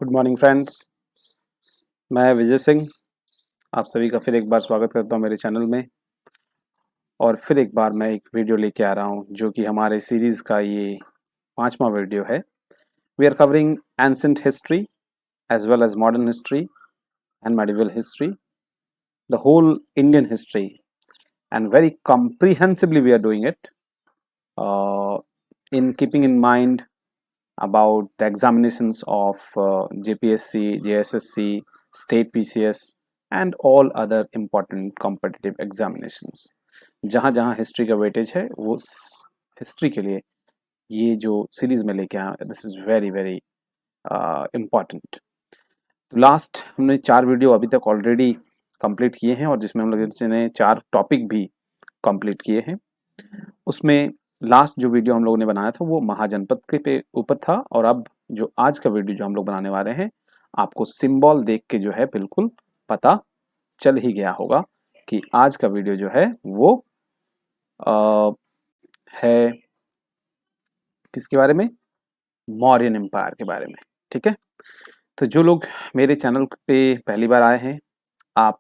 Good morning friends. मैं विजय सिंह आप सभी का फिर एक बार स्वागत करता हूं मेरे चैनल में। और फिर एक बार मैं एक वीडियो लेके आ रहा हूं जो कि हमारे सीरीज़ का ये 5वां वीडियो है। We are covering ancient history as well as modern history and medieval history, the whole Indian history, and very comprehensively we are doing it in keeping in mind about the examinations of JPSC, JSSC, state PCS and all other important competitive examinations। जहाँ जहाँ history का weightage है वो history के लिए ये जो series में लेके आया, this is very very important. तो लास्ट हमने 4 वीडियो अभी तक ऑलरेडी कंप्लीट किए हैं और जिसमें हम लोग ने 4 टॉपिक भी कंप्लीट किए हैं। उसमें लास्ट जो वीडियो हम लोगों ने बनाया था वो महाजनपद के पे ऊपर था, और अब जो आज का वीडियो जो हम लोग बनाने वाले हैं, आपको सिंबल देख के जो है बिल्कुल पता चल ही गया होगा कि आज का वीडियो जो है वो है किसके बारे में, मौर्यन एम्पायर के बारे में। ठीक है, तो जो लोग मेरे चैनल पे पहली बार आए हैं, आप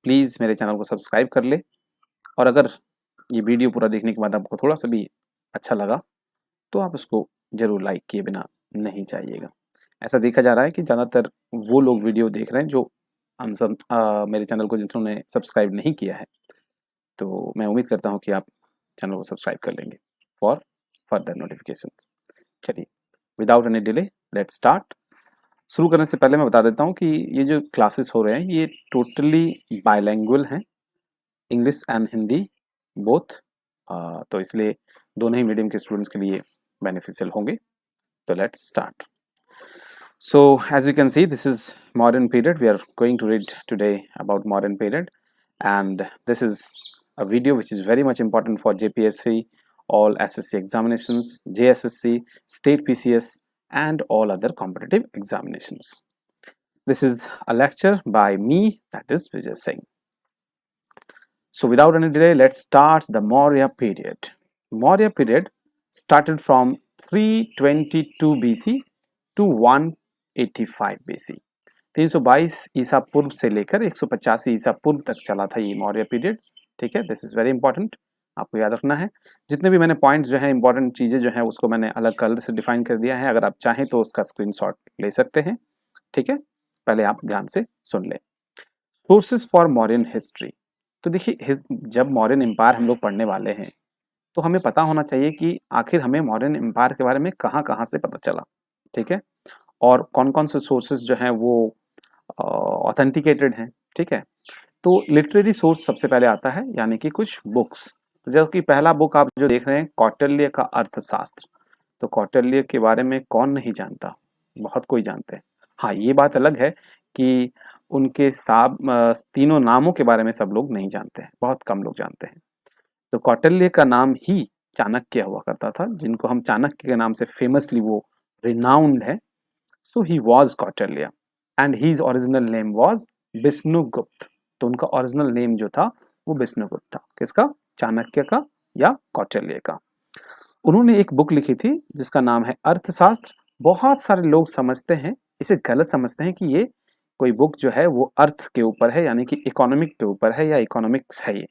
प्लीज़ मेरे चैनल को सब्सक्राइब कर ले, और अगर ये वीडियो पूरा देखने के बाद आपको थोड़ा सा भी अच्छा लगा तो आप उसको ज़रूर लाइक किए बिना नहीं जाइएगा। ऐसा देखा जा रहा है कि ज़्यादातर वो लोग वीडियो देख रहे हैं जो मेरे चैनल को जिन्होंने सब्सक्राइब नहीं किया है, तो मैं उम्मीद करता हूँ कि आप चैनल को सब्सक्राइब कर लेंगे फॉर फर्दर नोटिफिकेशंस। चलिए, without any delay let's start. शुरू करने से पहले मैं बता देता हूँ कि ये जो क्लासेस हो रहे हैं ये टोटली बाइलैंग्वेज हैं, इंग्लिश एंड हिंदी बोथ, तो इसलिए दोनों ही मीडियम के स्टूडेंट्स के लिए बेनिफिशियल होंगे। तो let's start. So as you can see, this is modern period. We are going to read today about modern period, and this is a video which is very much important for JPSC, all SSC examinations, JSSC, state PCS and all other competitive examinations. This is a lecture by me, that is Vijay Singh. So without any delay, let's start the Maurya period. Maurya period started from 322 BC to 185 BC। 322 ईसा पूर्व से लेकर 185 ईसा पूर्व तक चला था ये Maurya period. ठीक है, दिस इज वेरी इंपॉर्टेंट, आपको याद रखना है। जितने भी मैंने पॉइंट्स जो है, इंपॉर्टेंट चीज़ें जो हैं, उसको मैंने अलग कलर से डिफाइन कर दिया है। अगर आप चाहें तो उसका स्क्रीनशॉट ले सकते हैं। ठीक है, पहले आप ध्यान से सुन लें। Sources for Mauryan history. तो देखिए, जब मौर्यन एम्पायर हम लोग पढ़ने वाले हैं तो हमें पता होना चाहिए कि आखिर हमें मौर्यन एम्पायर के बारे में कहाँ कहाँ से पता चला। ठीक है, और कौन कौन से सोर्सेज जो हैं वो ऑथेंटिकेटेड हैं। ठीक है, तो लिटरेरी सोर्स सबसे पहले आता है, यानी कि कुछ बुक्स। तो जैसे कि पहला बुक आप जो देख रहे हैं, कौटिल्य का अर्थशास्त्र। तो कौटिल्य के बारे में कौन नहीं जानता, बहुत कोई जानते हैं। हाँ, ये बात अलग है कि उनके तीनों नामों के बारे में सब लोग नहीं जानते हैं, बहुत कम लोग जानते हैं। तो कौटिल्य का नाम ही चाणक्य हुआ करता था, जिनको हम चाणक्य के नाम से फेमसली वो रिनाउंड है। So he was Kautilya and his original name was Vishnugupta. तो उनका ओरिजिनल नेम जो था वो विष्णुगुप्त था। किसका? चाणक्य का या कौटिल्य का। उन्होंने एक बुक लिखी थी जिसका नाम है अर्थशास्त्र। बहुत सारे लोग समझते हैं, इसे गलत समझते हैं कि ये कोई बुक जो है वो अर्थ के ऊपर है, यानी कि इकोनॉमिक के ऊपर है या इकोनॉमिक्स है ये,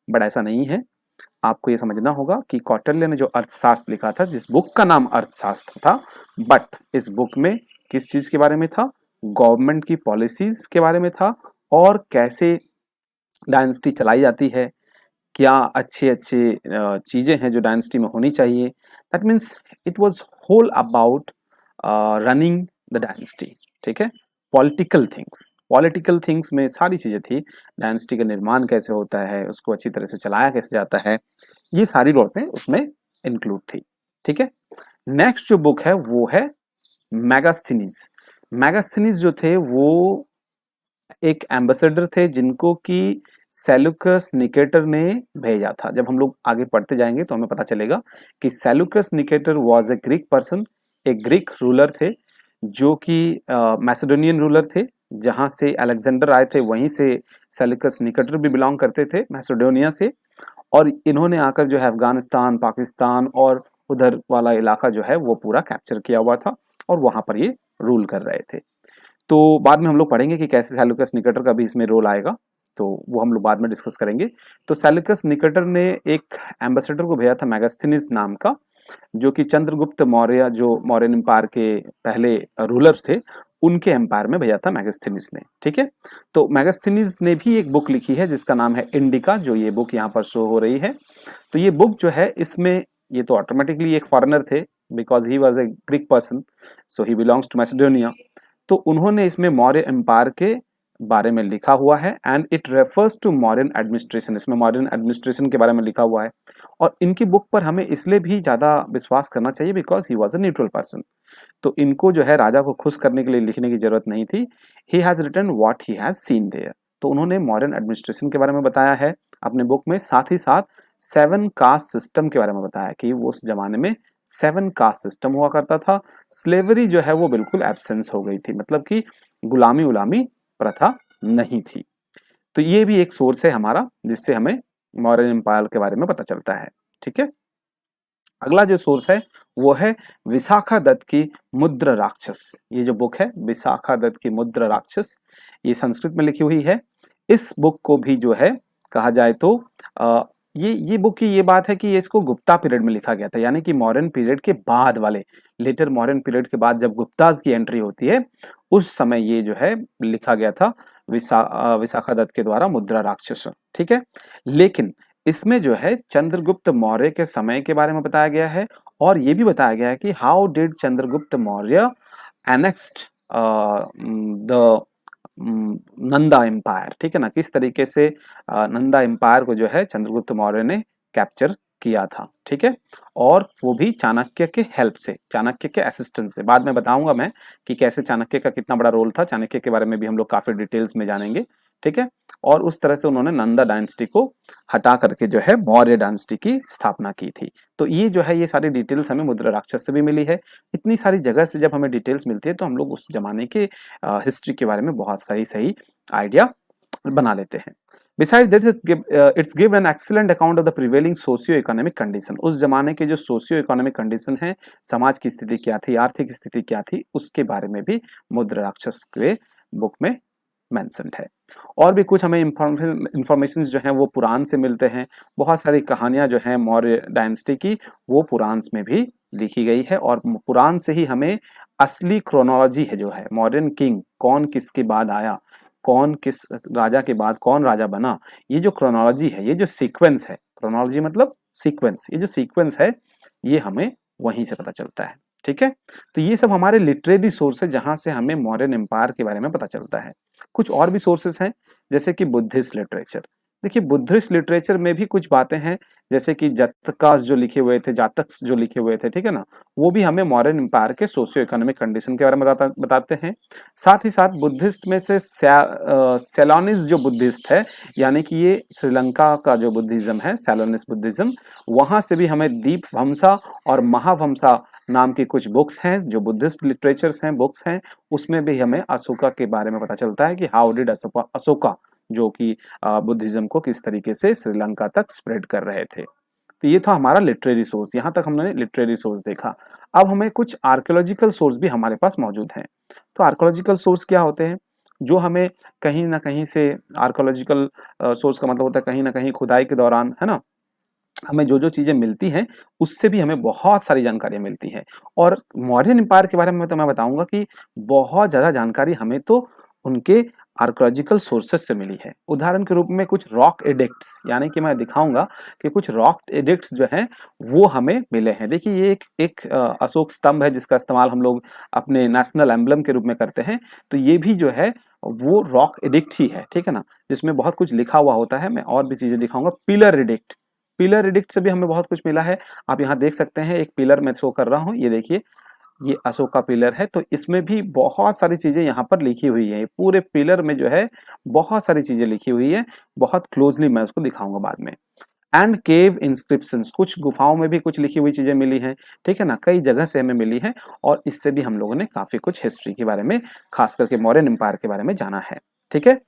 बट ऐसा नहीं है। आपको ये समझना होगा कि कौटिल्य ने जो अर्थशास्त्र लिखा था, जिस बुक का नाम अर्थशास्त्र था, बट इस बुक में किस चीज के बारे में था? गवर्नमेंट की पॉलिसीज के बारे में था, और कैसे डायनेस्टी चलाई जाती है, क्या अच्छे अच्छे चीजें हैं जो डायनेस्टी में होनी चाहिए। That means it was whole about running the dynasty. ठीक है, पॉलिटिकल थिंग्स में सारी चीजें थी। डायनेस्टी का निर्माण कैसे होता है, उसको अच्छी तरह से चलाया कैसे जाता है, ये सारी बातें उसमें इंक्लूड थी। ठीक है, नेक्स्ट जो बुक है वो है मेगास्थनीज। मेगास्थनीज जो थे वो एक एम्बेसडर थे, जिनको कि सेल्यूकस निकेटर ने भेजा था। जब हम लोग आगे पढ़ते जाएंगे तो हमें पता चलेगा कि Seleucus Nicator was a Greek person, एक ग्रीक रूलर थे, जो कि मैसेडोनियन रूलर थे। जहां से अलेक्जेंडर आए थे वहीं से सेल्यूकस निकेटर भी बिलोंग करते थे, मैसेडोनिया से। और इन्होंने आकर जो है अफगानिस्तान, पाकिस्तान और उधर वाला इलाका जो है वो पूरा कैप्चर किया हुआ था, और वहां पर ये रूल कर रहे थे। तो बाद में हम लोग पढ़ेंगे कि कैसे सेल्यूकस निकेटर का भी इसमें रोल आएगा, तो वो हम लोग बाद में डिस्कस करेंगे। तो सेल्यूकस निकेटर ने एक एम्बेसडर को भेजा था मेगास्थनीज नाम का, जो कि चंद्रगुप्त मौर्य, जो मौर्यन एम्पायर के पहले रूलर थे, उनके एम्पायर में भेजा था मेगास्थनीज ने। ठीक है, तो मेगास्थनीज ने भी एक बुक लिखी है जिसका नाम है इंडिका, जो ये बुक यहाँ पर शो हो रही है। तो ये बुक जो है, इसमें ये तो ऑटोमेटिकली एक फॉरेनर थे, because he was a Greek person, so he belongs to Macedonia. तो उन्होंने इसमें मौर्य एम्पायर के बारे में लिखा हुआ है, and it refers to modern administration. इसमें मॉडर्न एडमिनिस्ट्रेशन के बारे में लिखा हुआ है, और इनकी बुक पर हमें इसलिए भी ज़्यादा विश्वास करना चाहिए because he was a neutral person. तो इनको जो है राजा को खुश करने के लिए लिखने की जरूरत नहीं थी। He has written what he has seen there. तो उन्होंने मॉडर्न एडमिनिस्ट्रेशन के बारे में बताया है अपने बुक में, साथ ही साथ 7 कास्ट सिस्टम के बारे में बताया कि वो उस जमाने में 7 कास्ट सिस्टम हुआ करता था। स्लेवरी जो है वो बिल्कुल एब्सेंस हो गई थी, मतलब कि गुलामी उलामी प्रथा नहीं थी। तो ये भी एक सोर्स है हमारा जिससे हमें मौर्यन एम्पायर के बारे में पता चलता है। ठीक है, अगला जो सोर्स है वो है विशाखा दत्त की मुद्र राक्षस। ये जो बुक है विशाखा दत्त की मुद्र राक्षस, ये संस्कृत में लिखी हुई है। इस बुक को भी जो है कहा जाए तो ये बुक की ये बात है कि ये इसको गुप्ता पीरियड में लिखा गया था, यानी कि मॉडर्न पीरियड के बाद वाले, लेटर मॉडर्न पीरियड के बाद जब गुप्ताज की एंट्री होती है उस समय ये जो है लिखा गया था विशाखा दत्त के द्वारा मुद्रा राक्षस। ठीक है, लेकिन इसमें जो है चंद्रगुप्त मौर्य के समय के बारे में बताया गया है, और ये भी बताया गया है कि how did Chandragupta Maurya annexed the Nanda empire. ठीक है ना, किस तरीके से नंदा एम्पायर को जो है चंद्रगुप्त मौर्य ने कैप्चर किया था। ठीक है, और वो भी चाणक्य के हेल्प से, चाणक्य के असिस्टेंस से। बाद में बताऊंगा मैं कि कैसे चाणक्य का कितना बड़ा रोल था, चाणक्य के बारे में भी हम लोग काफी डिटेल्स में जानेंगे। ठीक है, और उस तरह से उन्होंने नंदा डायनेस्टी को हटा करके जो है मौर्य डायनेस्टी की स्थापना की थी। तो ये जो है ये सारी डिटेल्स हमें मुद्रा राक्षस से भी मिली है। इतनी सारी जगह से जब हमें डिटेल्स मिलती है तो हम लोग उस जमाने के हिस्ट्री के बारे में बहुत सही आइडिया बना लेते हैं। Besides that, it's give an excellent account of the prevailing socio-economic condition। उस जमाने के जो सोशियो इकोनॉमिक कंडीशन है, समाज की स्थिति क्या थी, आर्थिक स्थिति क्या थी, उसके बारे में भी मुद्रा राक्षस के बुक में मेंशन्ड है। और भी कुछ हमें इंफॉर्मेशन जो हैं वो पुराण से मिलते हैं। बहुत सारी कहानियां जो हैं मौर्य डायनेस्टी की वो पुराण में भी लिखी गई है, और पुराण से ही हमें असली क्रोनोलॉजी है जो है मॉडर्न किंग कौन किसके बाद आया, कौन किस राजा के बाद कौन राजा बना, ये जो क्रोनोलॉजी है, ये जो सीक्वेंस है, क्रोनोलॉजी मतलब सीक्वेंस, ये जो सीक्वेंस है ये हमें वहीं से पता चलता है। ठीक है, तो ये सब हमारे लिटरेरी सोर्स है जहां से हमें मॉडर्न एम्पायर के बारे में पता चलता है। कुछ और भी सोर्सेस हैं जैसे कि बुद्धिस्ट लिटरेचर। देखिए बुद्धिस्ट लिटरेचर में भी कुछ बातें हैं, जैसे कि जातकास जो लिखे हुए थे, जातक्स जो लिखे हुए थे, ठीक है ना, वो भी हमें मॉडर्न एम्पायर के सोशियो इकोनॉमिक कंडीशन के बारे में बताते हैं। साथ ही साथ बुद्धिस्ट में से सेलोनिस जो बुद्धिस्ट है, यानी कि ये श्रीलंका का जो बुद्धिज्म है, सेलोनिस बुद्धिज्म, वहां से भी हमें दीपवमसा और महावमसा नाम की कुछ बुक्स हैं जो बुद्धिस्ट लिटरेचर्स हैं, बुक्स हैं, उसमें भी हमें अशोका के बारे में पता चलता है कि हाउ डिड अशोका जो कि बुद्धिज्म को किस तरीके से श्रीलंका तक स्प्रेड कर रहे थे। तो ये था हमारा लिटरेरी सोर्स, यहाँ तक हमने लिटरेरी सोर्स देखा। अब हमें कुछ आर्कियोलॉजिकल सोर्स भी हमारे पास मौजूद हैं। तो आर्कियोलॉजिकल सोर्स क्या होते हैं, जो हमें कहीं ना कहीं से, आर्कियोलॉजिकल सोर्स का मतलब होता है कहीं ना कहीं खुदाई के दौरान, है ना, हमें जो जो चीज़ें मिलती हैं उससे भी हमें बहुत सारी जानकारियाँ मिलती हैं। और मौर्यन एम्पायर के बारे में तो मैं बताऊंगा कि बहुत ज़्यादा जानकारी हमें तो उनके आर्कियोलॉजिकल सोर्सेस से मिली है। उदाहरण के रूप में कुछ रॉक एडिक्ट्स, यानी कि मैं दिखाऊंगा कि कुछ रॉक एडिक्ट्स जो हैं वो हमें मिले हैं। देखिए ये एक अशोक स्तंभ है जिसका इस्तेमाल हम लोग अपने नेशनल एम्बलम के रूप में करते हैं। तो ये भी जो है वो रॉक एडिक्ट ही है, ठीक है ना, जिसमें बहुत कुछ लिखा हुआ होता है। मैं और भी चीज़ें दिखाऊंगा। पिलर एडिक्ट, पिलर एडिक्ट से भी हमें बहुत कुछ मिला है। आप यहाँ देख सकते हैं, एक पिलर मैं शो कर रहा हूँ, ये देखिए, ये अशोका पिलर है। तो इसमें भी बहुत सारी चीजें यहाँ पर लिखी हुई है। पूरे पिलर में जो है बहुत सारी चीजें लिखी हुई है, बहुत क्लोजली मैं उसको दिखाऊंगा बाद में। एंड केव इंस्क्रिप्शंस, कुछ गुफाओं में भी कुछ लिखी हुई चीजें मिली हैं, ठीक है ना, कई जगह से हमें मिली है, और इससे भी हम लोगों ने काफी कुछ हिस्ट्री के बारे में, खास करके मौर्यन एम्पायर के बारे में जाना है। ठीक है,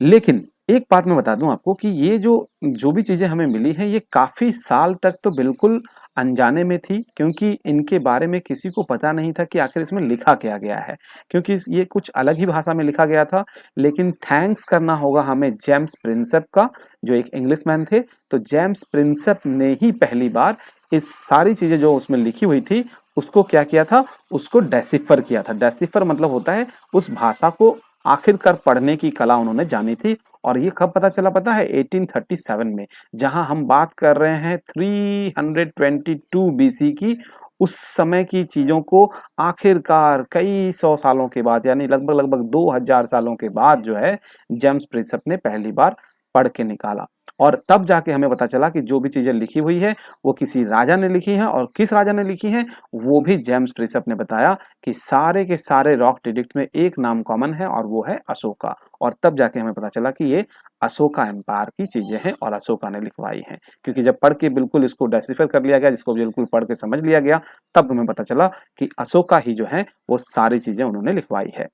लेकिन एक बात मैं बता दूं आपको कि ये जो भी चीज़ें हमें मिली हैं ये काफ़ी साल तक तो बिल्कुल अनजाने में थी, क्योंकि इनके बारे में किसी को पता नहीं था कि आखिर इसमें लिखा क्या गया है, क्योंकि ये कुछ अलग ही भाषा में लिखा गया था। लेकिन थैंक्स करना होगा हमें जेम्स प्रिंसेप का, जो एक इंग्लिशमैन थे। तो जेम्स प्रिंसेप ने ही पहली बार इस सारी चीज़ें जो उसमें लिखी हुई थी उसको क्या किया था, उसको डेसिफर किया था। डेसिफर मतलब होता है उस भाषा को आखिरकार पढ़ने की कला उन्होंने जानी थी। और ये कब पता चला पता है? 1837 में, जहां हम बात कर रहे हैं 322 बीसी की। उस समय की चीजों को आखिरकार कई सौ सालों के बाद, यानी लगभग लगभग 2000 सालों के बाद जो है जेम्स प्रिंसेप ने पहली बार पढ़ के निकाला। और तब जाके हमें पता चला कि जो भी चीजें लिखी हुई है वो किसी राजा ने लिखी है, और किस राजा ने लिखी है वो भी जेम्स प्रिंसेप ने बताया कि सारे के सारे रॉक एडिक्ट में एक नाम कॉमन है और वो है अशोका। और तब जाके हमें पता चला कि ये अशोका एम्पायर की चीजें हैं और अशोका ने लिखवाई हैं। क्योंकि जब पढ़ के बिल्कुल इसको डेसिफर कर लिया गया, जिसको बिल्कुल पढ़ के समझ लिया गया, तब हमें पता चला कि अशोका ही जो है वो सारी चीजें उन्होंने लिखवाई है।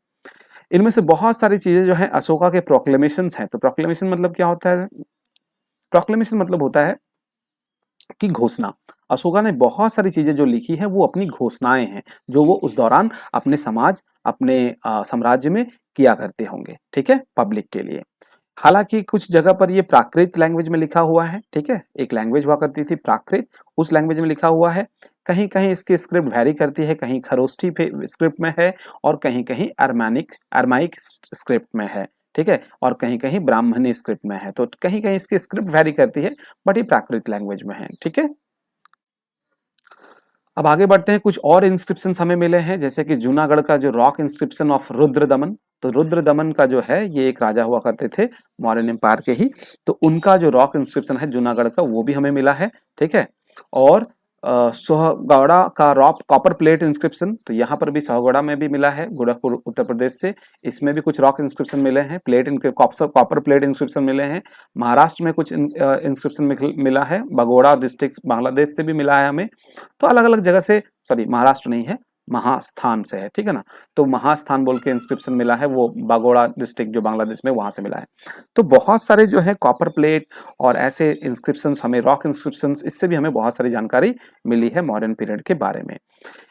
इनमें से बहुत सारी चीजें जो है अशोका के प्रोक्लेमेशंस हैं। तो प्रोक्लेमेशन मतलब क्या होता है? प्रोक्लेमेशन मतलब होता है की घोषणा। अशोका ने बहुत सारी चीजें जो लिखी है वो अपनी घोषणाएं हैं, जो वो उस दौरान अपने समाज, अपने साम्राज्य में किया करते होंगे, ठीक है, पब्लिक के लिए। हालांकि कुछ जगह पर ये प्राकृत लैंग्वेज में लिखा हुआ है, ठीक है, एक लैंग्वेज हुआ करती थी प्राकृत, उस लैंग्वेज में लिखा हुआ है। कहीं कहीं इसकी स्क्रिप्ट वैरी करती है, कहीं खरोष्ठी स्क्रिप्ट में है, और कहीं कहीं अरमाइक स्क्रिप्ट में है, ठीक है, और कहीं कहीं ब्राह्मणी स्क्रिप्ट में है। तो कहीं कहीं इसकी स्क्रिप्ट वैरी करती है, बट ये प्राकृत लैंग्वेज में है, ठीक है। अब आगे बढ़ते हैं, कुछ और इंस्क्रिप्शंस हमें मिले हैं, जैसे कि जूनागढ़ का जो रॉक इंस्क्रिप्शन ऑफ रुद्र दमन। तो रुद्र दमन का जो है ये एक राजा हुआ करते थे मौर्यन एम्पायर के ही, तो उनका जो रॉक इंस्क्रिप्शन है जूनागढ़ का वो भी हमें मिला है, ठीक है। और सोहगौड़ा का रॉक कॉपर प्लेट इंस्क्रिप्शन, तो यहाँ पर भी सोहगौड़ा में भी मिला है, गोरखपुर उत्तर प्रदेश से। इसमें भी कुछ रॉक इंस्क्रिप्शन मिले हैं, कॉपर प्लेट इंस्क्रिप्शन मिले हैं। महाराष्ट्र में कुछ इंस्क्रिप्शन मिला है, बगोड़ा डिस्ट्रिक्ट बांग्लादेश से भी मिला है हमें। तो अलग अलग जगह से, सॉरी महाराष्ट्र नहीं है, महास्थान से है, ठीक है ना। तो महास्थान बोल के इंस्क्रिप्शन मिला है, वो बागोड़ा डिस्ट्रिक्ट जो बांग्लादेश में, वहां से मिला है। तो बहुत सारे जो है कॉपर प्लेट और ऐसे इंस्क्रिप्शंस, हमें रॉक इंस्क्रिप्शंस, इससे भी हमें बहुत सारी जानकारी मिली है मॉडर्न पीरियड के बारे में।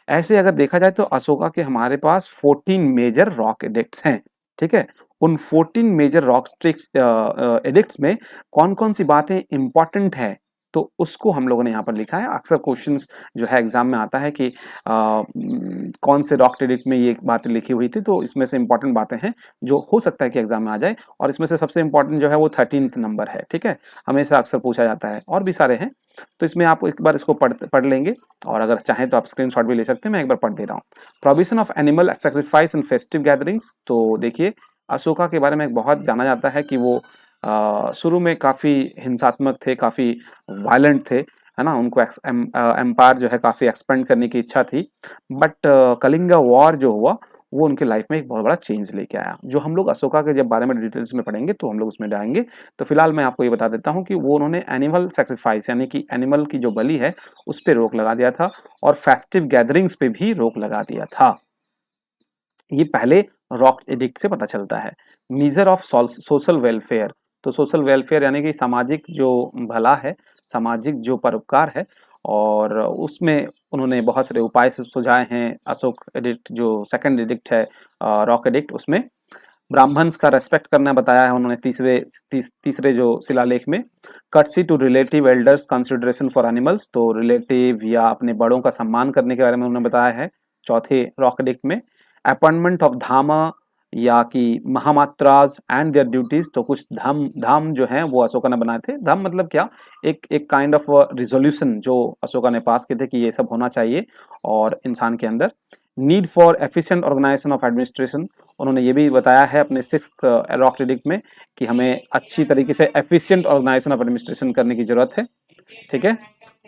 ऐसे अगर देखा जाए तो अशोका के हमारे पास 14 मेजर रॉक एडिक्ट्स हैं, ठीक है। उन 14 मेजर रॉक एडिक्ट्स में कौन कौन सी बातें इंपॉर्टेंट है, तो उसको हम लोगों ने यहाँ पर लिखा है। अक्सर क्वेश्चंस जो है एग्जाम में आता है कि कौन से रॉक एडिक्ट में ये बातें लिखी हुई थी, तो इसमें से इंपॉर्टेंट बातें हैं जो हो सकता है कि एग्जाम में आ जाए। और इसमें से सबसे इंपॉर्टेंट जो है वो 13th नंबर है, ठीक है, हमेशा अक्सर पूछा जाता है, और भी सारे हैं। तो इसमें आप एक बार इसको पढ़ लेंगे, और अगर चाहें तो आप स्क्रीनशॉट भी ले सकते हैं, मैं एक बार पढ़ दे रहा हूँ। Provision of animal sacrifice and festive gatherings. तो देखिए, अशोका के बारे में बहुत जाना जाता है कि वो शुरू में काफ़ी हिंसात्मक थे, काफ़ी वायलेंट थे, है ना। उनको एम्पायर जो है काफ़ी एक्सपेंड करने की इच्छा थी, बट कलिंगा वॉर जो हुआ वो उनके लाइफ में एक बहुत बड़ा चेंज लेके आया, जो हम लोग अशोका के जब बारे में डिटेल्स में पढ़ेंगे तो हम लोग उसमें जाएंगे। तो फिलहाल मैं आपको ये बता देता हूँ कि वो उन्होंने एनिमल सेक्रीफाइस, यानी कि एनिमल की जो बलि है उस पर रोक लगा दिया था, और फेस्टिव गैदरिंग्स पे भी रोक लगा दिया था। ये पहले रॉक एडिक्ट से पता चलता है। Measure of social welfare. तो सोशल वेलफेयर यानी कि सामाजिक जो भला है, सामाजिक जो परोपकार है, और उसमें उन्होंने बहुत सारे उपाय सुझाए हैं। अशोक एडिक्ट जो सेकंड एडिक्ट है, रॉक एडिक्ट, उसमें ब्राह्मण्स का रेस्पेक्ट करना बताया है उन्होंने तीसरे जो शिलालेख में। Courtesy to relative elders, consideration for animals, तो रिलेटिव या अपने बड़ों का सम्मान करने के बारे में उन्होंने बताया है चौथे रॉक एडिक्ट में। अपॉइंटमेंट ऑफ धामा या कि महामात्राज एंड देयर ड्यूटीज, तो कुछ धाम जो हैं वो अशोका ने बनाए थे। धाम मतलब क्या, एक काइंड ऑफ रिजोल्यूशन जो अशोका ने पास किए थे कि ये सब होना चाहिए और इंसान के अंदर। Need for efficient organisation of administration, उन्होंने ये भी बताया है अपने 6th रॉक एडिक्ट में कि हमें अच्छी तरीके से एफिशिएंट ऑर्गेनाइजेशन ऑफ एडमिनिस्ट्रेशन करने की जरूरत है, ठीक है।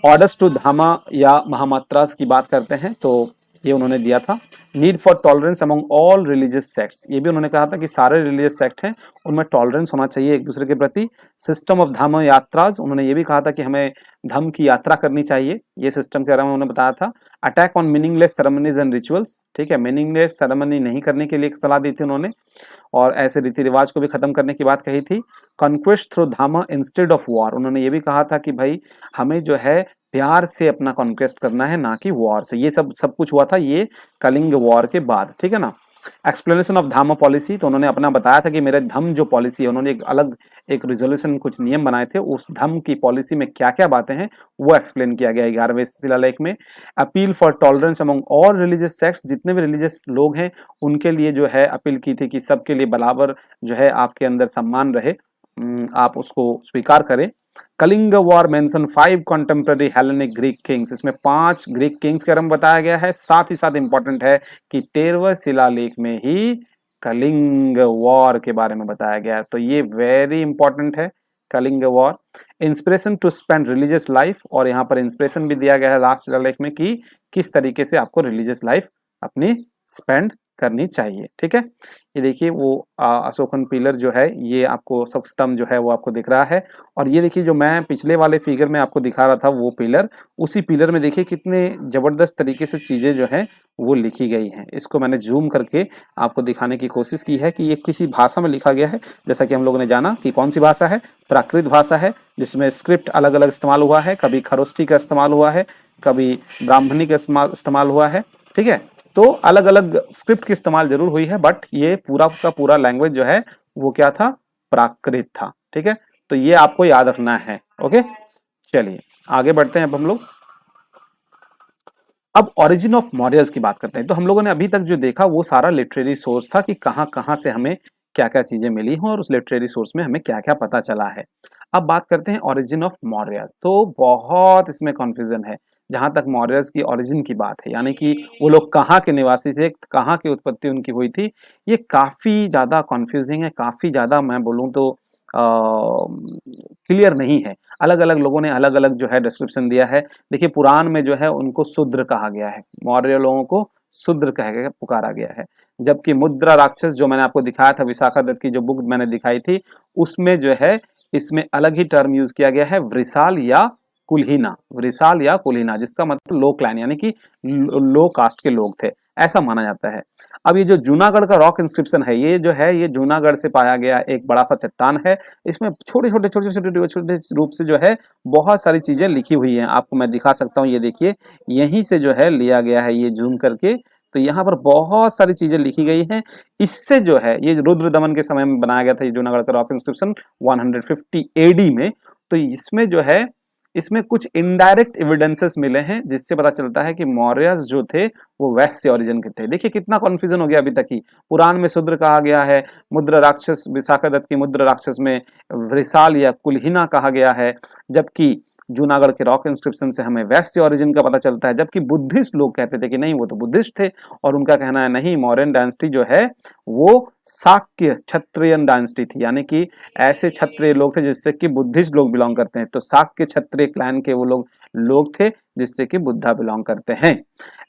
ऑर्डर्स टू धामा या महामात्रास की बात करते हैं, तो ये उन्होंने दिया था। Need for tolerance among all religious sects, ये भी उन्होंने कहा था कि सारे रिलीजियस सेक्ट हैं उनमें टॉलरेंस होना चाहिए एक दूसरे के प्रति। सिस्टम ऑफ धम्म यात्राज, उन्होंने ये भी कहा था कि हमें धम्म की यात्रा करनी चाहिए, ये सिस्टम के बारे में उन्होंने बताया था। Attack on meaningless ceremonies and rituals, ठीक है, मीनिंगलेस सेरेमनी नहीं करने के लिए एक सलाह दी थी उन्होंने, और ऐसे रीति रिवाज को भी खत्म करने की बात कही थी। Conquest through Dhamma instead of war, उन्होंने ये भी कहा था कि भाई हमें जो है प्यार से अपना कॉन्क्वेस्ट करना है, ना कि वॉर से। ये सब कुछ हुआ था ये कलिंग वॉर के बाद, ठीक है ना। एक्सप्लेनेशन ऑफ धम्म पॉलिसी, तो उन्होंने अपना बताया था कि मेरे धम्म जो पॉलिसी है, उन्होंने एक अलग एक रिजोल्यूशन कुछ नियम बनाए थे, उस धम्म की पॉलिसी में क्या क्या बातें हैं वो एक्सप्लेन किया गया 11वें शिलालेख में। Appeal for tolerance among all religious sects, जितने भी रिलीजियस लोग हैं उनके लिए जो है अपील की थी कि सबके लिए बराबर जो है आपके अंदर सम्मान रहे, आप उसको स्वीकार करें। Kalinga war mention 5 contemporary Hellenic Greek kings, इसमें 5 ग्रीक किंग्स के बारे में बताया गया है। साथ ही साथ इंपॉर्टेंट है कि 13वें शिलालेख में ही कलिंग वॉर के बारे में बताया गया है, तो ये वेरी इंपॉर्टेंट है Kalinga war. Inspiration to spend religious life, और यहाँ पर इंस्पिरेशन भी दिया गया है लास्ट शिलालेख में कि किस तरीके से आपको रिलीजियस लाइफ अपनी स्पेंड करनी चाहिए, ठीक है। ये देखिए वो अशोकन पिलर जो है ये आपको अशोक स्तंभ जो है वो आपको दिख रहा है, और ये देखिए जो मैं पिछले वाले फिगर में आपको दिखा रहा था वो पिलर, उसी पिलर में देखिए कितने जबरदस्त तरीके से चीजें जो है वो लिखी गई हैं। इसको मैंने जूम करके आपको दिखाने की कोशिश की है कि ये किसी भाषा में लिखा गया है, जैसा कि हम लोगों ने जाना कि कौन सी भाषा है, प्राकृत भाषा है, जिसमें स्क्रिप्ट अलग अलग इस्तेमाल हुआ है, कभी खरोष्ठी का इस्तेमाल हुआ है, कभी ब्राह्मणी का इस्तेमाल हुआ है, ठीक है। तो अलग अलग स्क्रिप्ट की इस्तेमाल जरूर हुई है, बट ये पूरा का पूरा लैंग्वेज जो है वो क्या था, प्राकृत था, ठीक है। तो ये आपको याद रखना है, ओके। चलिए आगे बढ़ते हैं अब हम लोग। अब ओरिजिन ऑफ मौर्यस की बात करते हैं। तो हम लोगों ने अभी तक जो देखा वो सारा लिटरेरी सोर्स था कि कहां कहां से हमें क्या क्या चीजें मिली हैं और उस लिटरेरी सोर्स में हमें क्या क्या पता चला है। अब बात करते हैं ओरिजिन ऑफ मौर्यस। तो बहुत इसमें कंफ्यूजन है जहां तक मौर्यस की ओरिजिन की बात है, यानी कि वो लोग कहाँ के निवासी से, कहाँ की उत्पत्ति उनकी हुई थी, ये काफी ज्यादा कंफ्यूजिंग है, काफी ज्यादा मैं बोलूँ तो क्लियर नहीं है। अलग अलग लोगों ने अलग अलग जो है डिस्क्रिप्शन दिया है। देखिए पुराण में जो है उनको शूद्र कहा गया है, मौर्य लोगों को शूद्र कह के पुकारा गया है, जबकि मुद्रा राक्षस जो मैंने आपको दिखाया था, विशाखा दत्त की जो बुक मैंने दिखाई थी, उसमें जो है इसमें अलग ही टर्म यूज किया गया है, वृषाल या कुलहीना, वृषाल या कुलहीना, जिसका मतलब लो क्लैन यानी कि लो कास्ट के लोग थे, ऐसा माना जाता है। अब ये जो जूनागढ़ का रॉक इंस्क्रिप्शन है, ये जो है ये जूनागढ़ से पाया गया एक बड़ा सा चट्टान है। इसमें छोटे छोटे रूप से जो है बहुत सारी चीजें लिखी हुई हैं, आपको मैं दिखा सकता हूँ। ये देखिए यहीं से जो है लिया गया है, ये जूम करके, तो यहाँ पर बहुत सारी चीजें लिखी गई हैं। इससे जो है ये रुद्र दमन के समय में बनाया गया था ये जूनागढ़ का रॉक इंस्क्रिप्शन 150 एडी में। तो इसमें जो है इसमें कुछ इनडायरेक्ट एविडेंसेस मिले हैं जिससे पता चलता है कि मौर्यस जो थे वो वैश्य ओरिजिन के थे। देखिए कितना कंफ्यूजन हो गया अभी तक ही। पुराण में शूद्र कहा गया है, मुद्रा राक्षस विशाखा दत्त की मुद्रा राक्षस में वृषाल या कुलहीना कहा गया है, जबकि जूनागढ़ के रॉक इंस्क्रिप्शन से हमें वैश्य ओरिजिन का पता चलता है। जबकि बुद्धिस्ट लोग कहते थे कि नहीं वो तो बुद्धिस्ट थे, और उनका कहना है नहीं, मौर्यन डायनेस्टी जो है वो शाक्य क्षत्रियन डायनेस्टी थी, यानी कि ऐसे क्षत्रिय लोग थे जिससे कि बुद्धिस्ट लोग बिलोंग करते हैं। तो शाक्य क्षत्रिय क्लैन के वो लोग थे जिससे कि बुद्धा बिलोंग करते हैं।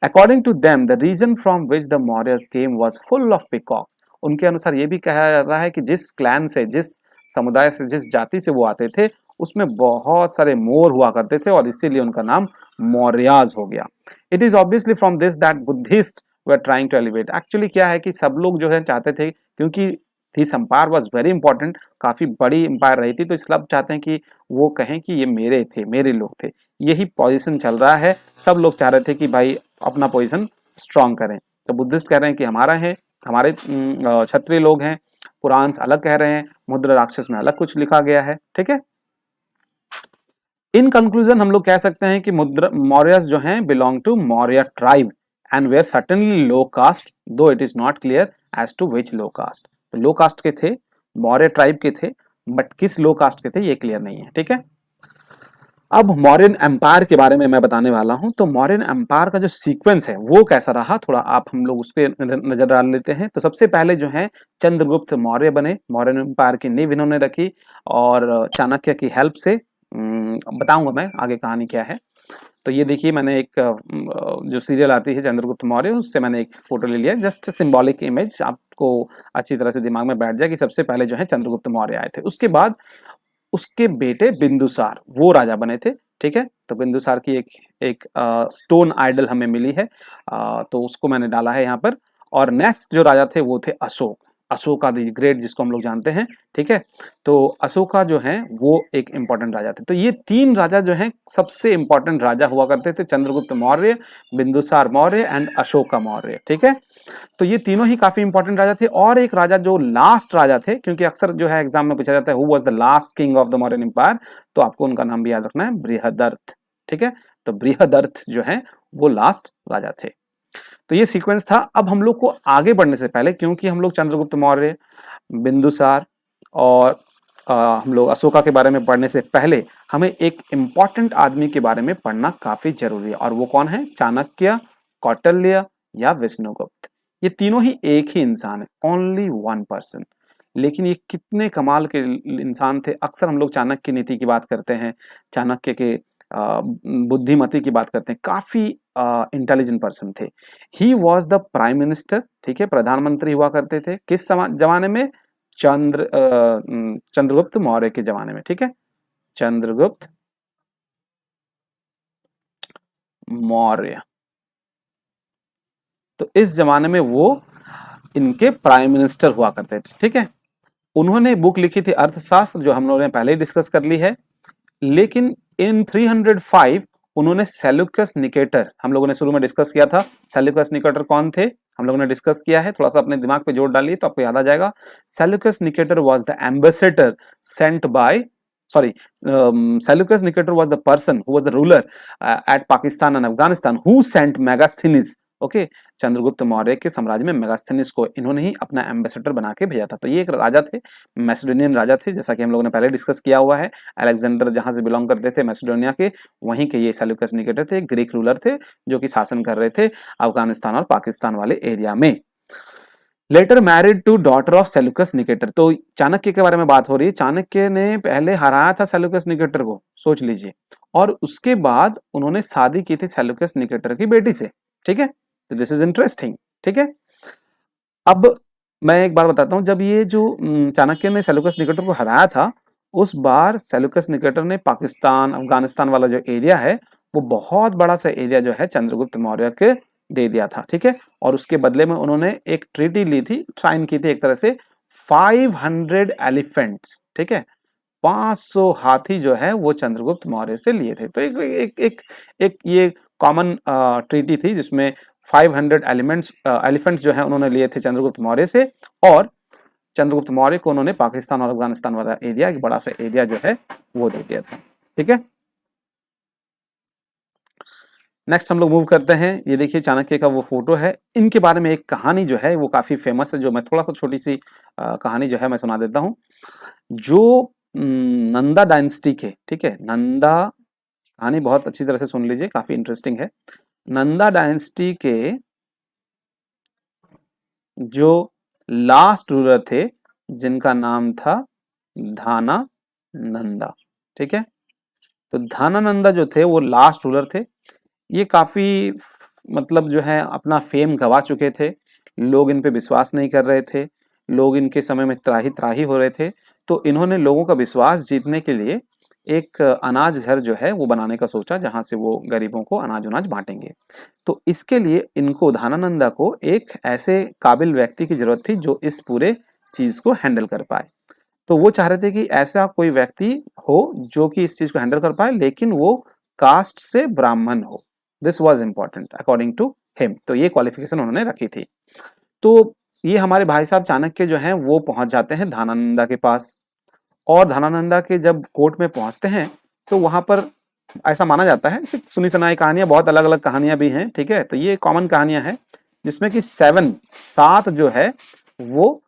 According to them the region from which the Mauryas came was full of peacocks, उनके अनुसार ये भी कहा जा रहा है कि जिस क्लैन से, जिस समुदाय से, जिस जाति से वो आते थे उसमें बहुत सारे मोर हुआ करते थे, और इसीलिए उनका नाम मौर्याज हो गया। It is obviously from this that Buddhist were trying to elevate. Actually क्या है कि सब लोग जो है चाहते थे, क्योंकि this empire was very important, काफी बड़ी एम्पायर रही थी, तो सब चाहते हैं कि वो कहें कि ये मेरे थे, मेरे लोग थे। यही पोजीशन चल रहा है, सब लोग चाह रहे थे कि भाई अपना पोजीशन स्ट्रांग करें। तो बुद्धिस्ट कह रहे हैं कि हमारा है, हमारे क्षत्रिय लोग हैं, पुराण अलग कह रहे हैं, मुद्रा राक्षस में अलग कुछ लिखा गया है, ठीक है। इन कंक्लूजन हम लोग कह सकते हैं कि मौर्यस जो हैं belong to Maurya tribe and were certainly low caste, though it is not clear as to which low caste. तो लो कास्ट के थे, मौर्य ट्राइब के थे, बट किस लो कास्ट के थे ये क्लियर नहीं है, ठीक है। अब मौर्यन एम्पायर के बारे में मैं बताने वाला हूं। तो मौर्यन एम्पायर का जो सीक्वेंस है वो कैसा रहा, थोड़ा आप हम लोग उस पर नजर डाल लेते हैं। तो सबसे पहले जो है चंद्रगुप्त मौर्य बने, मौर्यन एम्पायर की नींव इन्होंने रखी, और चाणक्य की हेल्प से बताऊंगा मैं आगे कहानी क्या है। तो ये देखिए मैंने एक जो सीरियल आती है चंद्रगुप्त मौर्य, उससे मैंने एक फोटो ले लिया, जस्ट सिंबॉलिक इमेज, आपको अच्छी तरह से दिमाग में बैठ जाए कि सबसे पहले जो है चंद्रगुप्त मौर्य आए थे। उसके बाद उसके बेटे बिंदुसार वो राजा बने थे, ठीक है। तो बिंदुसार की एक स्टोन आइडल हमें मिली है, तो उसको मैंने डाला है यहाँ पर। और नेक्स्ट जो राजा थे वो थे अशोक, अशोका द ग्रेट जिसको हम लोग जानते हैं, ठीक है। तो अशोका जो हैं वो एक इंपॉर्टेंट राजा थे। तो ये तीन राजा जो हैं सबसे इंपॉर्टेंट राजा हुआ करते थे, चंद्रगुप्त मौर्य, बिंदुसार मौर्य एंड अशोका मौर्य, ठीक है। तो ये तीनों ही काफी इंपॉर्टेंट राजा थे। और एक राजा जो लास्ट राजा थे, क्योंकि अक्सर जो है एग्जाम में पूछा जाता है who was the last king of the Mauryan empire, तो आपको उनका नाम भी याद रखना है, बृहदर्थ, ठीक है। तो बृहदर्थ जो है वो लास्ट राजा थे। तो ये सीक्वेंस था। अब हम लोग को आगे बढ़ने से पहले, क्योंकि हम लोग चंद्रगुप्त मौर्य, बिंदुसार और हम लोग अशोका के बारे में पढ़ने से पहले हमें एक इंपॉर्टेंट आदमी के बारे में पढ़ना काफी जरूरी है। और वो कौन है? चाणक्य, कौटिल्य या विष्णुगुप्त। ये तीनों ही एक ही इंसान है, ओनली वन पर्सन। लेकिन ये कितने कमाल के इंसान थे। अक्सर हम लोग चाणक्य नीति की बात करते हैं, चाणक्य के बुद्धिमती की बात करते हैं, काफी इंटेलिजेंट पर्सन थे। He was the prime minister, ठीक है, प्रधानमंत्री हुआ करते थे। किस जमाने में? चंद्रगुप्त मौर्य के जमाने में, ठीक है, चंद्रगुप्त मौर्य। तो इस जमाने में वो इनके प्राइम मिनिस्टर हुआ करते थे, ठीक है। उन्होंने बुक लिखी थी अर्थशास्त्र, जो हम लोगों ने पहले ही डिस्कस कर ली है। लेकिन इन 305 उन्होंने सेल्यूकस निकेटर, हम लोगों ने शुरू में डिस्कस किया था, सेल्यूकस निकेटर कौन थे हम लोगों ने डिस्कस किया है, थोड़ा सा अपने दिमाग पे जोर डालिए तो आपको याद आ जाएगा। Seleucus Nicator was the ambassador sent by Seleucus Nicator was the person who was the ruler at Pakistan and Afghanistan who sent Megasthenes, okay, Chandragupta Maurya के साम्राज्य में मेगास्थनीस को इन्होंने ही अपना एम्बेसडर बना के भेजा था। तो ये एक राजा थे, मैसेडोनियन राजा थे, जैसा कि हम लोगों ने पहले डिस्कस किया हुआ है। अलेक्जेंडर जहां से बिलोंग करते थे, मैसेडोनिया के, वहीं के ये सेल्यूकस निकेटर थे, ग्रीक रूलर थे जो कि शासन कर रहे थे अफगानिस्तान और पाकिस्तान वाले एरिया में। Later married to daughter of Seleucus Nicator. तो चाणक्य के बारे में बात हो रही है। चाणक्य ने पहले हराया था सेल्यूकस निकेटर को, सोच लीजिए, और उसके बाद उन्होंने शादी की थी सेल्यूकस निकेटर की बेटी से, ठीक है। तो दिस इज इंटरेस्टिंग, ठीक है। अब मैं एक बात बताता हूं, जब ये जो चाणक्य ने सेल्यूकस निकेटर को हराया था, उस बार सेल्यूकस निकेटर ने पाकिस्तान अफगानिस्तान वाला जो एरिया है वो बहुत बड़ा सा एरिया जो है चंद्रगुप्त मौर्य के दे दिया था, ठीक है। और उसके बदले में उन्होंने एक ट्रीटी ली थी, साइन की थी एक तरह से, 500 एलिफेंट्स, ठीक है, 500 हाथी जो है वो चंद्रगुप्त मौर्य से लिए थे। तो एक ये कॉमन ट्रीटी थी जिसमें 500 एलिफेंट्स जो है उन्होंने लिए थे चंद्रगुप्त मौर्य से, और चंद्रगुप्त मौर्य को उन्होंने पाकिस्तान और अफगानिस्तान वाला एरिया, एक बड़ा सा एरिया जो है वो दे दिया था, ठीक है। नेक्स्ट हम लोग मूव करते हैं। ये देखिए चाणक्य का वो फोटो है। इनके बारे में एक कहानी जो है वो काफी फेमस है, जो मैं थोड़ा सा छोटी सी कहानी जो है मैं सुना देता हूँ। जो नंदा डायनेस्टी के, ठीक है, नंदा, कहानी बहुत अच्छी तरह से सुन लीजिए, काफी इंटरेस्टिंग है। नंदा डायनेस्टी के जो लास्ट रूलर थे जिनका नाम था धाना नंदा, ठीक है। तो धाना नंदा जो थे वो लास्ट रूलर थे। ये काफी मतलब जो है अपना फेम गवा चुके थे, लोग इन पे विश्वास नहीं कर रहे थे, लोग इनके समय में त्राही त्राही हो रहे थे। तो इन्होंने लोगों का विश्वास जीतने के लिए एक अनाज घर जो है वो बनाने का सोचा, जहां से वो गरीबों को अनाज उनाज बांटेंगे। तो इसके लिए इनको, धानानंदा को, एक ऐसे काबिल व्यक्ति की जरूरत थी जो इस पूरे चीज को हैंडल कर पाए। तो वो चाह रहे थे कि ऐसा कोई व्यक्ति हो जो कि इस चीज को हैंडल कर पाए, लेकिन वो कास्ट से ब्राह्मण हो। This was important according to him. तो ये क्वालिफिकेशन उन्होंने रखी थी। तो ये हमारे भाई साहब चाणक्य जो हैं वो पहुंच जाते हैं धानानंदा के पास, और धानानंदा के जब कोर्ट में पहुंचते हैं तो वहां पर ऐसा माना जाता है, सुनी सुनाई कहानियां, बहुत अलग अलग कहानियां भी हैं, ठीक है। तो ये कॉमन कहानियां हैं जिसमें कि 7 जो है वो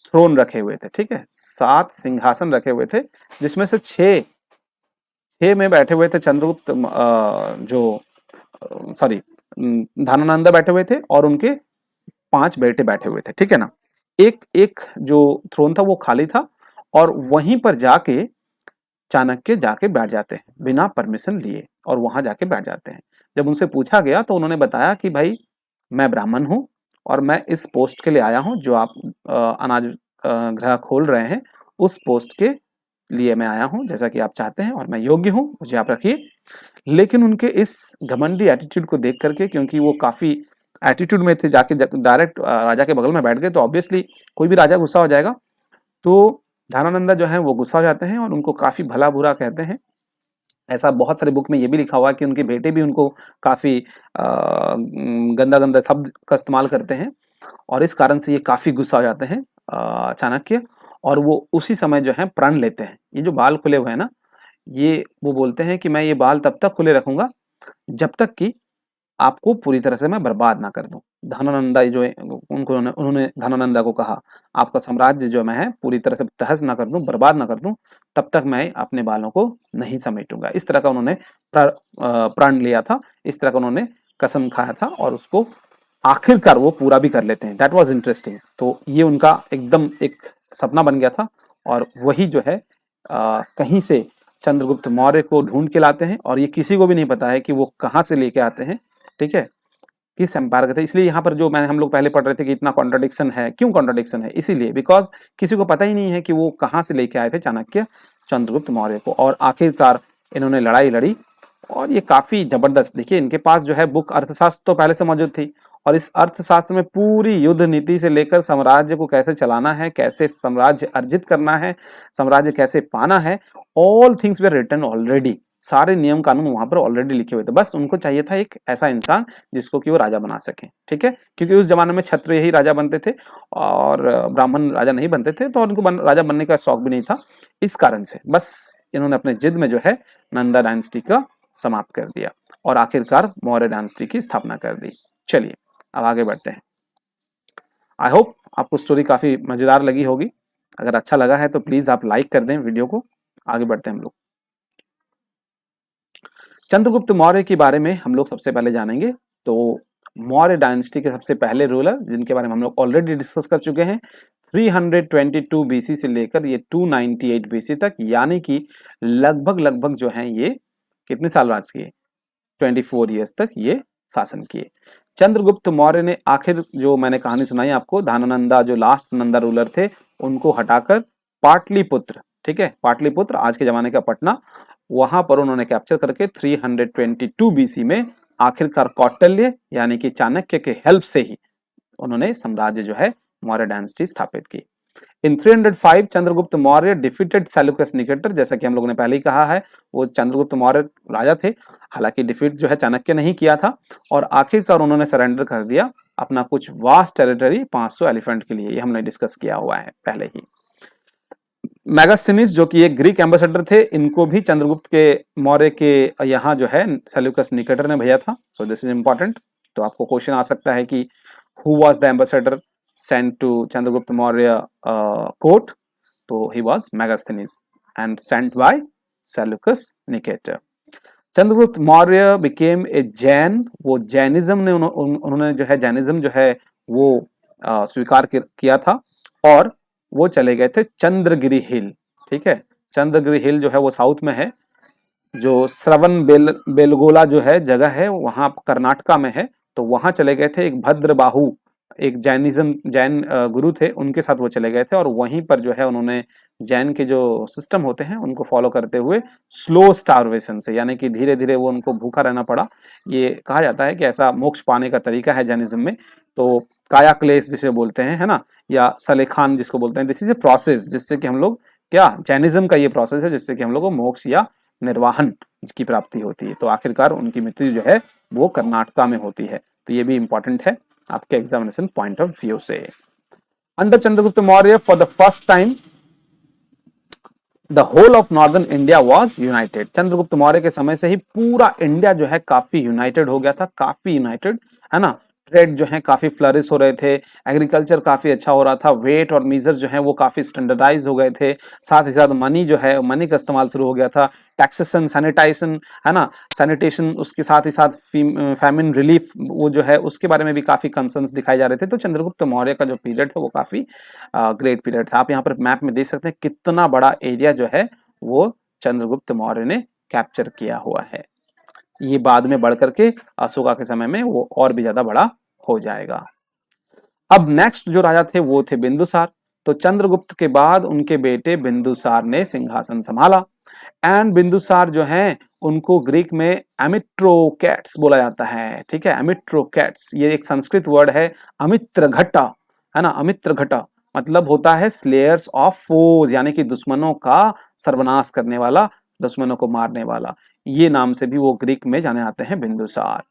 थ्रोन रखे हुए थे, ठीक है, 7 सिंहासन रखे हुए थे, जिसमें से 6 में बैठे हुए थे चंद्रगुप्त धानानंदा बैठे हुए थे, और उनके 5 बेटे बैठे हुए थे, ठीक है ना। एक एक जो थ्रोन था वो खाली था, और वहीं पर जाके चाणक्य जाके बैठ जाते हैं बिना परमिशन लिए और वहां जाके बैठ जाते हैं। जब उनसे पूछा गया तो उन्होंने बताया कि भाई मैं ब्राह्मण हूँ और मैं इस पोस्ट के लिए आया हूँ जो आप अनाज गृह खोल रहे हैं, उस पोस्ट के लिए मैं आया हूँ जैसा कि आप चाहते हैं और मैं योग्य हूँ, मुझे आप रखिए। लेकिन उनके इस घमंडी एटीट्यूड को देख करके, क्योंकि वो काफी एटीट्यूड में थे, जाके डायरेक्ट राजा के बगल में बैठ गए, तो ऑब्वियसली कोई भी राजा गुस्सा हो जाएगा। तो धनानंदा जो है वो गुस्सा हो जाते हैं और उनको काफी भला बुरा कहते हैं। ऐसा बहुत सारे बुक में ये भी लिखा हुआ है कि उनके बेटे भी उनको काफी गंदा गंदा शब्द का इस्तेमाल करते हैं और इस कारण से ये काफी गुस्सा हो जाते हैं चाणक्य, और वो उसी समय जो है प्रण लेते हैं। ये जो बाल खुले हुए हैं ना, ये वो बोलते हैं कि मैं ये बाल तब तक खुले रखूंगा जब तक कि आपको पूरी तरह से मैं बर्बाद ना कर दूं। धनानंदा जो है उनको उन्होंने धनानंदा को कहा, आपका साम्राज्य जो मैं है पूरी तरह से तहस ना कर दूं, बर्बाद ना कर दूं, तब तक मैं अपने बालों को नहीं समेटूंगा। इस तरह का उन्होंने प्रण लिया था, इस तरह का उन्होंने कसम खाया था और उसको आखिरकार वो पूरा भी कर लेते हैं। That was interesting. तो ये उनका एकदम एक सपना बन गया था और वही जो है कहीं से चंद्रगुप्त मौर्य को ढूंढ के लाते हैं और ये किसी को भी नहीं पता है कि वो कहाँ से लेके आते हैं, ठीक है, किस एम्पायर के थे। इसलिए यहाँ पर जो मैंने हम लोग पहले पढ़ रहे थे कि इतना कॉन्ट्रडिक्शन है, क्यों कॉन्ट्रडिक्शन है, इसीलिए बिकॉज किसी को पता ही नहीं है कि वो कहाँ से लेके आए थे चाणक्य चंद्रगुप्त मौर्य को। और आखिरकार इन्होंने लड़ाई लड़ी और ये काफी जबरदस्त। देखिए इनके पास जो है बुक अर्थशास्त्र तो पहले से मौजूद थी और इस अर्थशास्त्र में पूरी युद्ध नीति से लेकर साम्राज्य को कैसे चलाना है, कैसे साम्राज्य अर्जित करना है, साम्राज्य कैसे पाना है, all things were written already. सारे नियम कानून वहां पर ऑलरेडी लिखे हुए थे, बस उनको चाहिए था एक ऐसा इंसान जिसको कि वो राजा बना सके, ठीक है। क्योंकि उस जमाने में क्षत्रिय ही राजा बनते थे और ब्राह्मण राजा नहीं बनते थे, तो उनको राजा बनने का शौक भी नहीं था। इस कारण से बस इन्होंने अपने जिद में जो है नंदा डायनेस्टी का समाप्त कर दिया और आखिरकार मौर्य डायनेस्टी की स्थापना कर दी। चलिए अब आगे बढ़ते हैं। आई होप आपको स्टोरी काफी मजेदार लगी होगी। अगर अच्छा लगा है तो प्लीज आप लाइक कर दें वीडियो को। आगे बढ़ते हैं हम लोग। चंद्रगुप्त मौर्य के बारे में हम लोग सबसे पहले जानेंगे। तो मौर्य डायनेस्टी के सबसे पहले रूलर जिनके बारे में हम लोग ऑलरेडी डिस्कस कर चुके हैं, 322 बीसी से लेकर ये 298 बीसी तक, यानी कि लगभग जो है ये कितने साल राज किए, 24 ईयर्स तक ये शासन किए। चंद्रगुप्त मौर्य ने आखिर जो मैंने कहानी सुनाई आपको, धनानंदा जो लास्ट नंदा रूलर थे उनको हटाकर पाटलिपुत्र, ठीक है, पाटलिपुत्र आज के जमाने का पटना, वहां पर उन्होंने कैप्चर करके 322 बीसी में आखिरकार कौटिल्य यानी कि चाणक्य के हेल्प से ही उन्होंने साम्राज्य जो है मौर्य डायनेस्टी स्थापित की। इन 305 Chandragupta Maurya defeated Seleucus Nicator, जैसा कि हम लोगों ने पहले ही कहा है, वो चंद्रगुप्त मौर्य राजा थे, हालांकि डिफीट जो है चाणक्य नहीं किया था और आखिरकार उन्होंने सरेंडर कर दिया अपना कुछ वास्ट टेरिटरी 500 एलिफेंट के लिए। ये हमने डिस्कस किया हुआ है पहले ही। मैगस्थनीज जो कि एक ग्रीक एम्बेसडर थे, इनको भी चंद्रगुप्त के मौर्य के यहाँ जो है सेल्यूकस निकेटर ने भेजा था। So this is important. तो आपको क्वेश्चन आ सकता है कि who was the ambassador sent to Chandragupta Maurya court? तो he was Megasthenes and sent by Seleucus Nicator. Chandragupta Maurya became a Jain। वो जैनिज्म ने उन्होंने जो है जैनिज्म जो है वो स्वीकार किया था और वो चले गए थे चंद्रगिरी हिल, ठीक है। चंद्रगिरी हिल जो है वो साउथ में है, जो श्रवण बेलगोला जो है जगह है वहां कर्नाटका में है। तो वहां चले गए थे, एक भद्रबाहु एक जैन गुरु थे, उनके साथ वो चले गए थे और वहीं पर जो है उन्होंने जैन के जो सिस्टम होते हैं उनको फॉलो करते हुए स्लो स्टार्वेशन से, यानी कि धीरे धीरे वो उनको भूखा रहना पड़ा। ये कहा जाता है कि ऐसा मोक्ष पाने का तरीका है जैनिज्म में। तो काया क्लेश जिसे बोलते हैं, है ना, या सलेखान जिसको बोलते हैं, दिस इज ए प्रोसेस जिससे कि हम लोग क्या, जैनिज्म का ये प्रोसेस है जिससे कि हम लोग को मोक्ष या निर्वाहन की प्राप्ति होती है। तो आखिरकार उनकी मृत्यु जो है वो कर्नाटका में होती है। तो ये भी इंपॉर्टेंट है आपके एग्जामिनेशन पॉइंट ऑफ व्यू से। Under Chandragupta Maurya for the first time the whole of northern India was united. Chandragupta Maurya के समय से ही पूरा इंडिया जो है काफी यूनाइटेड हो गया था, काफी यूनाइटेड, है ना। ट्रेड जो है काफी फ्लरिश हो रहे थे, एग्रीकल्चर काफी अच्छा हो रहा था, वेट और मेजर जो है वो काफी स्टैंडर्डाइज हो गए थे, साथ ही साथ मनी जो है मनी का इस्तेमाल शुरू हो गया था, टैक्सेशन, सैनिटाइजेशन, है ना, सैनिटेशन, उसके साथ ही साथ फैमिन रिलीफ वो जो है उसके बारे में भी काफी कंसर्न्स दिखाए जा रहे थे। तो चंद्रगुप्त मौर्य का जो पीरियड था वो काफी ग्रेट पीरियड था। आप यहाँ पर मैप में देख सकते हैं कितना बड़ा एरिया जो है वो चंद्रगुप्त मौर्य ने कैप्चर किया हुआ है। ये बाद में बढ़ करके अशोका के समय में वो और भी ज्यादा बड़ा हो जाएगा। अब नेक्स्ट जो राजा थे वो थे बिंदुसार। तो चंद्रगुप्त के बाद उनके बेटे बिंदुसार ने सिंहासन संभाला। एंड बिंदुसार जो हैं उनको ग्रीक में एमिट्रोकैट्स बोला जाता है, ठीक है। एमिट्रोकैट्स ये एक संस्कृत वर्ड है, अमित्रघटा, है ना। अमित्रघटा मतलब होता है स्लेयर्स ऑफ फोज, यानी कि दुश्मनों का सर्वनाश करने वाला, दुश्मनों को मारने वाला। ये नाम से भी वो ग्रीक में जाने जाते हैं बिंदुसार।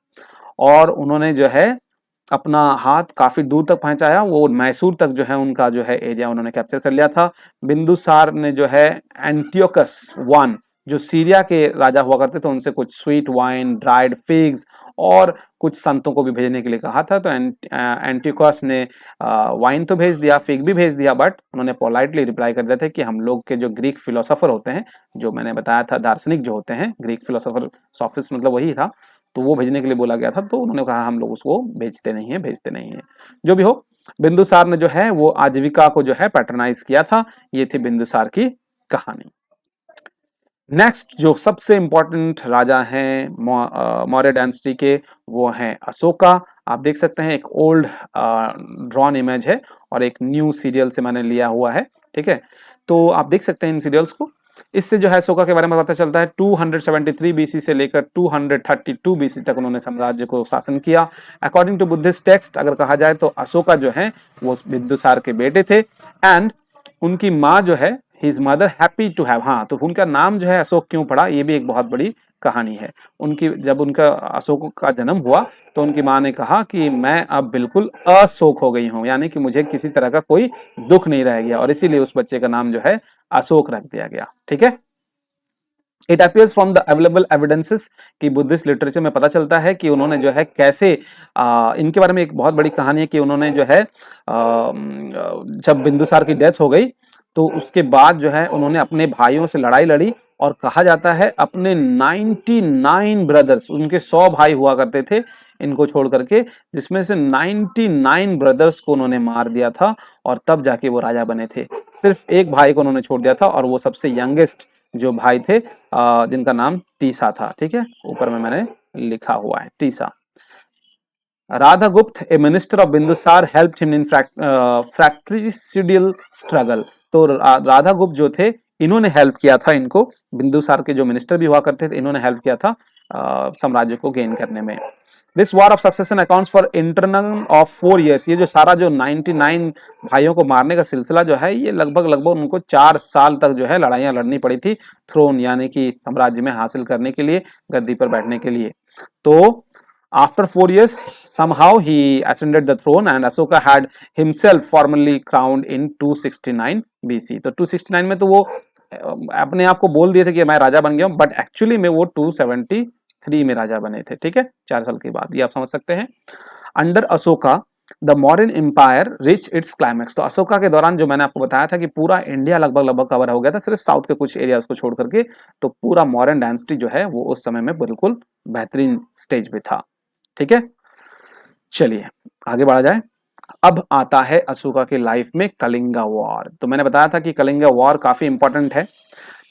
और उन्होंने जो है अपना हाथ काफी दूर तक पहुंचाया, वो मैसूर तक जो है उनका जो है एरिया उन्होंने कैप्चर कर लिया था। बिंदुसार ने जो है एंटियोकस वन, जो सीरिया के राजा हुआ करते थे, उनसे कुछ स्वीट वाइन, ड्राइड फिग्स और कुछ संतों को भी भेजने के लिए कहा था। तो एंटियोकस ने वाइन तो भेज दिया, फिग भी भेज दिया, बट उन्होंने पोलाइटली रिप्लाई कर दिया था कि हम लोग के जो ग्रीक फिलोसोफर होते हैं, जो मैंने बताया था दार्शनिक जो होते हैं, ग्रीक फिलोसोफर, सोफिस्ट मतलब वही था, तो वो भेजने के लिए बोला गया था। तो उन्होंने कहा हम लोग उसको भेजते नहीं है। जो भी हो, बिंदुसार ने जो है वो आजीविका को जो है पैटर्नाइज किया था। ये थी बिंदुसार की कहानी। नेक्स्ट जो सबसे इंपॉर्टेंट राजा हैं मौर्य डायनेस्टी के, वो हैं अशोका। आप देख सकते हैं एक ओल्ड ड्रॉन इमेज है और एक न्यू सीरियल से मैंने लिया हुआ है, ठीक है। तो आप देख सकते हैं इन सीरियल्स को। इससे जो है अशोका के बारे में पता चलता है 273 बीसी से लेकर 232 बीसी तक उन्होंने साम्राज्य को शासन किया। अकॉर्डिंग टू बुद्धिस्ट टेक्स्ट अगर कहा जाए तो अशोका जो है वो बिंदुसार के बेटे थे। एंड उनकी माँ जो है his mother happy to have, हाँ, तो उनका नाम जो है अशोक क्यों पड़ा, ये भी एक बहुत बड़ी कहानी है। उनकी जब उनका अशोक का जन्म हुआ तो उनकी माँ ने कहा कि मैं अब बिल्कुल अशोक हो गई हूँ, यानी कि मुझे किसी तरह का कोई दुख नहीं रह गया, और इसीलिए उस बच्चे का नाम जो है अशोक रख दिया गया, ठीक है। It appears from the available evidences कि बुद्धिस्ट लिटरेचर में पता चलता है कि उन्होंने जो है कैसे इनके बारे में एक बहुत बड़ी कहानी है कि उन्होंने जो है जब बिंदुसार की डेथ हो गई तो उसके बाद जो है उन्होंने अपने भाइयों से लड़ाई लड़ी, और कहा जाता है अपने 99 ब्रदर्स, उनके 100 भाई हुआ करते थे इनको छोड़ करके, जिसमें से 99 ब्रदर्स को उन्होंने मार दिया था, और तब जाके वो राजा बने थे। सिर्फ एक भाई को उन्होंने छोड़ दिया था, और वो सबसे यंगेस्ट जो भाई थे जिनका नाम टीसा था, ठीक है, ऊपर में मैंने लिखा हुआ है टीसा। Radhagupta a minister of Bindusara helped him in fratricidal struggle. तो राधागुप्त जो थे इन्होंने हेल्प किया था इनको, बिंदुसार के जो मिनिस्टर भी हुआ करते थे इन्होंने हेल्प किया था साम्राज्य को गेन करने में। This war of succession accounts for internal of 4 years। ये जो सारा जो 99 भाइयों को मारने का सिलसिला जो है ये लगभग उनको 4 साल तक जो है लड़ाइयां लड़नी पड़ी थी, थ्रोन यानी कि साम्राज्य में हासिल करने के लिए, गद्दी पर बैठने के लिए। तो after 4 years somehow he ascended the throne and Ashoka had himself formally crowned in 269 BC। तो 269 में तो वो अपने आप को बोल दिए थे कि मैं राजा बन गया हूं, बट एक्चुअली में वो 273 में राजा बने थे, ठीक है, 4 साल के बाद। ये आप समझ सकते हैं। Under Ashoka the Mauryan empire reach its climax. तो अशोका के दौरान जो मैंने आपको बताया था कि पूरा इंडिया लगभग कवर हो गया था, सिर्फ साउथ के कुछ एरियाज को छोड़ करके, तो पूरा मौर्यन डायनेस्टी जो है वो उस समय में बिल्कुल बेहतरीन स्टेज पे था, ठीक है। चलिए आगे बढ़ा जाए। अब आता है अशोका की लाइफ में कलिंगा वॉर। तो मैंने बताया था कि कलिंगा वॉर काफी इंपॉर्टेंट है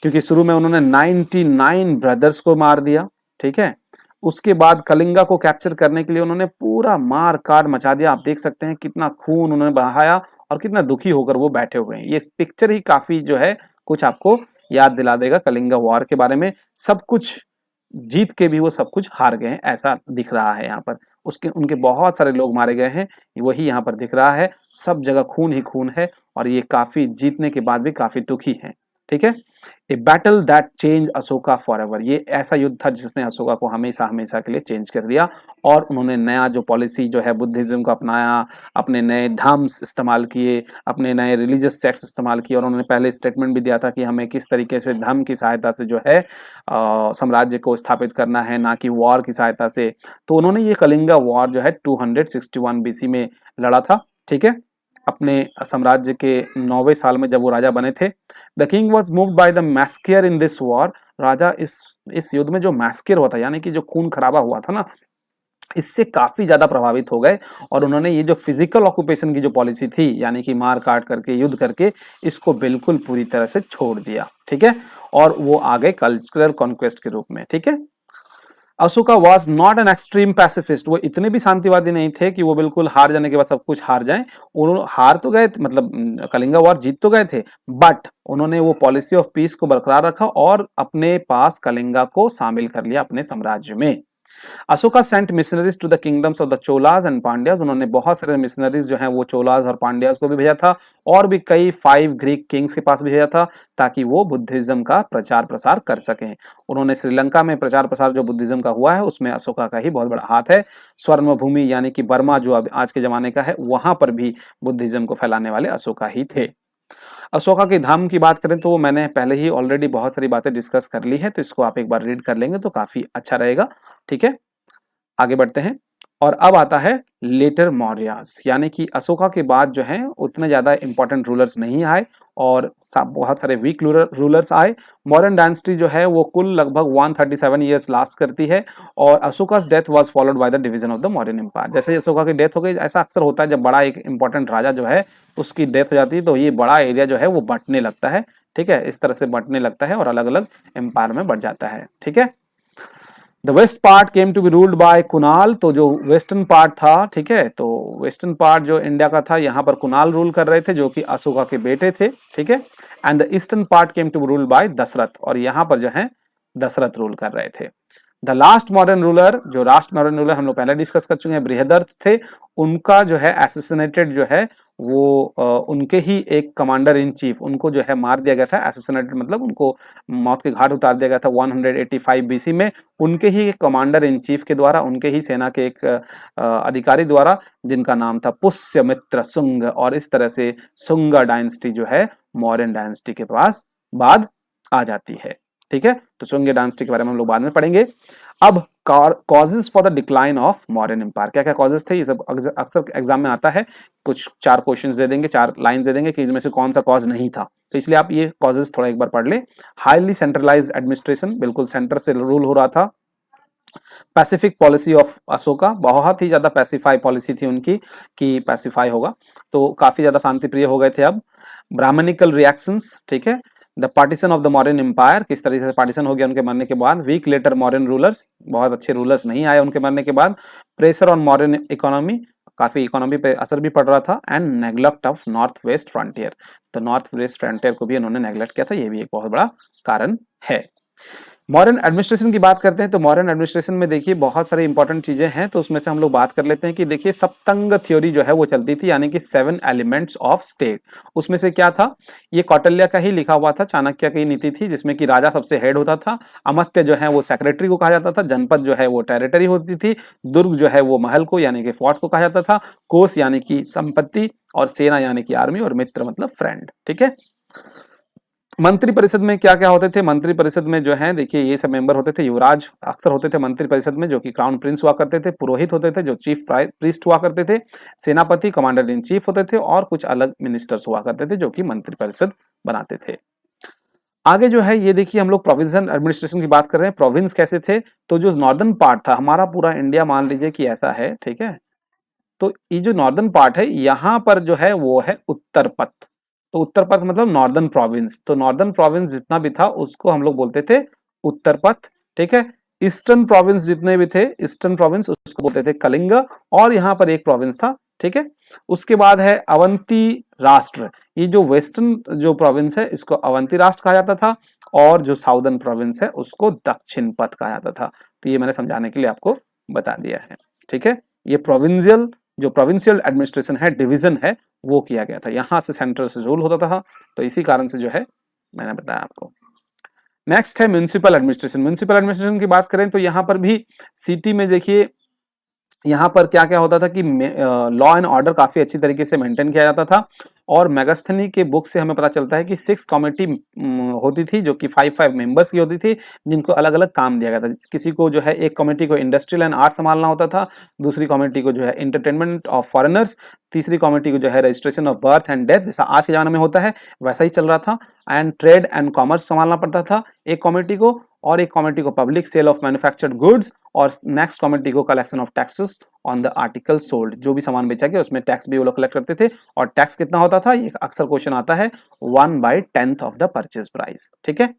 क्योंकि शुरू में उन्होंने 99 ब्रदर्स को मार दिया, ठीक है। उसके बाद कलिंगा को कैप्चर करने के लिए उन्होंने पूरा मार काट मचा दिया। आप देख सकते हैं कितना खून उन्होंने बहाया और कितना दुखी होकर वो बैठे हुए हैं। ये पिक्चर ही काफी जो है कुछ आपको याद दिला देगा कलिंगा वॉर के बारे में। सब कुछ जीत के भी वो सब कुछ हार गए हैं ऐसा दिख रहा है यहाँ पर। उसके उनके बहुत सारे लोग मारे गए हैं, वही यहाँ पर दिख रहा है। सब जगह खून ही खून है और ये काफी जीतने के बाद भी काफी दुखी हैं, ठीक है। A battle that change Ashoka forever. ये ऐसा युद्ध था जिसने अशोका को हमेशा हमेशा के लिए चेंज कर दिया और उन्होंने नया जो पॉलिसी जो है बुद्धिज्म को अपनाया, अपने नए धर्म्स इस्तेमाल किए, अपने नए रिलीजियस सेक्ट्स इस्तेमाल किए और उन्होंने पहले स्टेटमेंट भी दिया था कि हमें किस तरीके से धर्म की सहायता से जो है साम्राज्य को स्थापित करना है, ना कि वॉर की सहायता से। तो उन्होंने ये कलिंगा वॉर जो है 261 BC में लड़ा था, ठीक है, अपने साम्राज्य के 9वें साल में जब वो राजा बने थे। The king was moved by the massacre in this war. राजा इस युद्ध में जो मैस्केयर हुआ था यानी कि जो खून खराबा हुआ था ना, इससे काफी ज्यादा प्रभावित हो गए और उन्होंने ये जो फिजिकल ऑक्यूपेशन की जो पॉलिसी थी यानी कि मार काट करके युद्ध करके इसको बिल्कुल पूरी तरह से छोड़ दिया, ठीक है। और वो आ गए कल्चरल कॉन्क्वेस्ट के रूप में, ठीक है। Ashoka was not an extreme pacifist, वो इतने भी शांतिवादी नहीं थे कि वो बिल्कुल हार जाने के बाद सब कुछ हार जाएं। उन्होंने हार तो गए मतलब कलिंगा वॉर जीत तो गए थे, बट उन्होंने वो पॉलिसी ऑफ पीस को बरकरार रखा और अपने पास कलिंगा को शामिल कर लिया अपने साम्राज्य में। Ashoka sent missionaries to the kingdoms of the Cholas and Pandyas, उन्होंने बहुत सारे मिशनरीज जो हैं वो चोलास और पांड्यास को भी भेजा था, और भी कई 5 ग्रीक किंग्स के पास भी भेजा था ताकि वो बुद्धिज्म का प्रचार प्रसार कर सकें। उन्होंने श्रीलंका में प्रचार प्रसार जो बुद्धिज्म का हुआ है उसमें अशोका का ही बहुत बड़ा हाथ है। स्वर्ण भूमि यानी कि बर्मा जो अब आज के जमाने का है, वहां पर भी बुद्धिज्म को फैलाने वाले अशोका ही थे। अशोका के धाम की बात करें तो मैंने पहले ही ऑलरेडी बहुत सारी बातें डिस्कस कर ली है, तो इसको आप एक बार रीड कर लेंगे तो काफी अच्छा रहेगा, ठीक है। आगे बढ़ते हैं, और अब आता है लेटर मौर्यास, यानी कि अशोका के बाद जो है उतने ज्यादा इंपॉर्टेंट रूलर्स नहीं आए और बहुत सारे वीक रूलर्स आए। मौर्यन डायनेस्टी जो है वो कुल लगभग 137 ईयर्स लास्ट करती है, और Ashoka's death was followed by the division of the Mauryan empire. जैसे अशोका की डेथ हो गई, ऐसा अक्सर होता है जब बड़ा एक इंपॉर्टेंट राजा जो है उसकी डेथ हो जाती है तो ये बड़ा एरिया जो है वो बंटने लगता है, ठीक है, इस तरह से बंटने लगता है और अलग अलग एम्पायर में बढ़ जाता है, ठीक है। The west part came to be ruled by Kunal, तो जो वेस्टर्न पार्ट था, ठीक है, तो वेस्टर्न पार्ट जो इंडिया का था यहाँ पर कुणाल रूल कर रहे थे जो कि अशोका के बेटे थे, ठीक है। And the eastern part came to be ruled by Dasharatha, और यहाँ पर जो है दशरथ रूल कर रहे थे। द लास्ट मॉडर्न रूलर, जो लास्ट मॉडर्न रूलर हम लोग पहले डिस्कस कर चुके हैं, बृहदर्थ थे। उनका जो है एसोसिनेटेड जो है वो उनके ही एक कमांडर इन चीफ, उनको जो है मार दिया गया था। एसोसिनेटेड मतलब उनको मौत के घाट उतार दिया गया था 185 बीसी में, उनके ही कमांडर इन चीफ के द्वारा, उनके ही सेना के एक अधिकारी द्वारा, जिनका नाम था पुष्यमित्र शुंग। और इस तरह से शुंग डायनेस्टी जो है मौर्यन डायनेस्टी के पास बाद आ जाती है, ठीक है। तो शुंग डायनेस्टी के बारे में हम लोग बाद में पढ़ेंगे। अब causes for the decline of Mauryan empire, क्या क्या कॉजेस थे, ये सब अक्सर एग्जाम में आता है। कुछ 4 क्वेश्चंस दे देंगे, 4 लाइन दे देंगे कि इनमें से कौन सा कॉज नहीं था, तो इसलिए आप ये कॉजेस थोड़ा एक बार पढ़ ले। हाईली सेंट्रलाइज्ड एडमिनिस्ट्रेशन, बिल्कुल सेंटर से रूल हो रहा था। पैसिफिक पॉलिसी ऑफ अशोका, बहुत ही ज्यादा पैसिफाई पॉलिसी थी उनकी कि पैसिफाई होगा, तो काफी ज्यादा शांति प्रिय हो गए थे अब। ब्राह्मणिकल रिएक्शंस, ठीक है। The partition of the Mauryan empire, किस तरीके से पार्टीशन हो गया उनके मरने के बाद। वीक लेटर मौर्यन रूलर्स, बहुत अच्छे रूलर्स नहीं आए उनके मरने के बाद। प्रेशर ऑन मौर्यन इकोनॉमी, काफी इकोनॉमी पे असर भी पड़ रहा था। And neglect of north west frontier, तो नॉर्थ वेस्ट फ्रंटियर को भी उन्होंने नेग्लेक्ट किया था, ये भी एक बहुत बड़ा कारण है। मॉडर्न एडमिनिस्ट्रेशन की बात करते हैं तो मॉडर्न एडमिनिस्ट्रेशन में देखिए बहुत सारी इंपॉर्टेंट चीजें हैं, तो उसमें से हम लोग बात कर लेते हैं कि देखिए सप्तंग थ्योरी जो है वो चलती थी, यानी कि 7 एलिमेंट्स ऑफ स्टेट। उसमें से क्या था, ये कौटिल्य का ही लिखा हुआ था, चाणक्य की नीति थी, जिसमें कि राजा सबसे हेड होता था, अमात्य जो है वो सेक्रेटरी को कहा जाता था, जनपद जो है वो टेरिटरी होती थी, दुर्ग जो है वो महल को यानी कि फोर्ट को कहा जाता था, कोष यानी कि संपत्ति, और सेना यानी कि आर्मी, और मित्र मतलब फ्रेंड, ठीक है। मंत्री परिषद में क्या क्या होते थे, मंत्री परिषद में जो है देखिए ये सब मेंबर होते थे। युवराज अक्सर होते थे मंत्री परिषद में, जो कि क्राउन प्रिंस हुआ करते थे। पुरोहित होते थे जो चीफ प्रीस्ट हुआ करते थे। सेनापति कमांडर इन चीफ होते थे, और कुछ अलग मिनिस्टर्स हुआ करते थे जो कि मंत्री परिषद बनाते थे। आगे जो है ये देखिए हम लोग प्रोविंशियल एडमिनिस्ट्रेशन की बात कर रहे हैं। प्रोविंस कैसे थे, तो जो नॉर्दर्न पार्ट था, हमारा पूरा इंडिया मान लीजिए कि ऐसा है, ठीक है, तो ये जो नॉर्दर्न पार्ट है यहाँ पर जो है वो है उत्तर पथ, तो उत्तर पथ मतलब नॉर्दर्न प्रोविंस, तो नॉर्दर्न प्रोविंस जितना भी था उसको हम लोग बोलते थे उत्तर पथ, ठीक है। ईस्टर्न प्रोविंस जितने भी थे, ईस्टर्न प्रोविंस उसको बोलते थे कलिंग, और यहाँ पर एक प्रोविंस था, ठीक है। उसके बाद है अवंती राष्ट्र, ये जो वेस्टर्न जो प्रोविंस है इसको अवंती राष्ट्र कहा जाता था, और जो साउदर्न प्रोविंस है उसको दक्षिण पथ कहा जाता था। तो ये मैंने समझाने के लिए आपको बता दिया है, ठीक है। ये प्रोविंशियल जो प्रोविंशियल एडमिनिस्ट्रेशन है, डिवीजन है, वो किया गया था, यहां से सेंट्रल से रूल होता था, तो इसी कारण से जो है मैंने बताया आपको। नेक्स्ट है म्युनिसिपल एडमिनिस्ट्रेशन। म्युनिसिपल एडमिनिस्ट्रेशन की बात करें तो यहाँ पर भी सिटी में देखिए यहाँ पर क्या क्या होता था कि लॉ एंड ऑर्डर काफी अच्छी तरीके से मेंटेन किया जाता था, और मेगास्थनी के बुक से हमें पता चलता है कि 6 कमेटी होती थी जो कि 5 मेंबर्स की होती थी, जिनको अलग अलग काम दिया गया था। किसी को जो है एक कमेटी को इंडस्ट्रियल एंड आर्ट संभालना होता था, दूसरी कमेटी को जो है एंटरटेनमेंट ऑफ फॉरेनर्स, तीसरी कमेटी को जो है registration of birth and death, जैसा आज के जमाने में होता है वैसा ही चल रहा था, एंड ट्रेड एंड कॉमर्स संभालना पड़ता था एक कमेटी को, और एक कमेटी को public sale of manufactured goods, और नेक्स्ट कमेटी को collection of taxes on the article sold, जो भी सामान बेचा गया उसमें टैक्स भी वो लोग कलेक्ट करते थे। और टैक्स कितना होता था, ये अक्सर क्वेश्चन आता है, 1/10 ऑफ द परचेज प्राइस, ठीक है।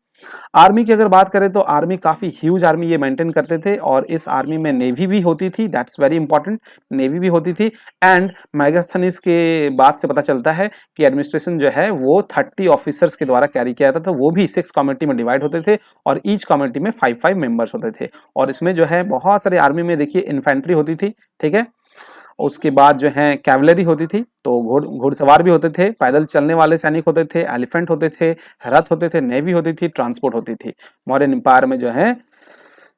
आर्मी की अगर बात करें तो आर्मी काफी ह्यूज आर्मी ये मेंटेन करते थे, और इस आर्मी में नेवी भी होती थी, दैट्स वेरी इंपॉर्टेंट, नेवी भी होती थी। एंड मेगास्थनीज के बात से पता चलता है कि एडमिनिस्ट्रेशन जो है वो 30 ऑफिसर्स के द्वारा कैरी किया जाता था, वो भी 6 कम्युनिटी में डिवाइड होते थे, और ईच कम्युनिटी में 5-5 मेंबर्स होते थे। और इसमें जो है बहुत सारे आर्मी में देखिए इन्फेंट्री होती थी, ठीक है, उसके बाद जो है कैवलरी होती थी, तो घुड़सवार भी होते थे, पैदल चलने वाले सैनिक होते थे, एलिफेंट होते थे, रथ होते थे, नेवी होती थी, ट्रांसपोर्ट होती थी। मौर्यन एम्पायर में जो है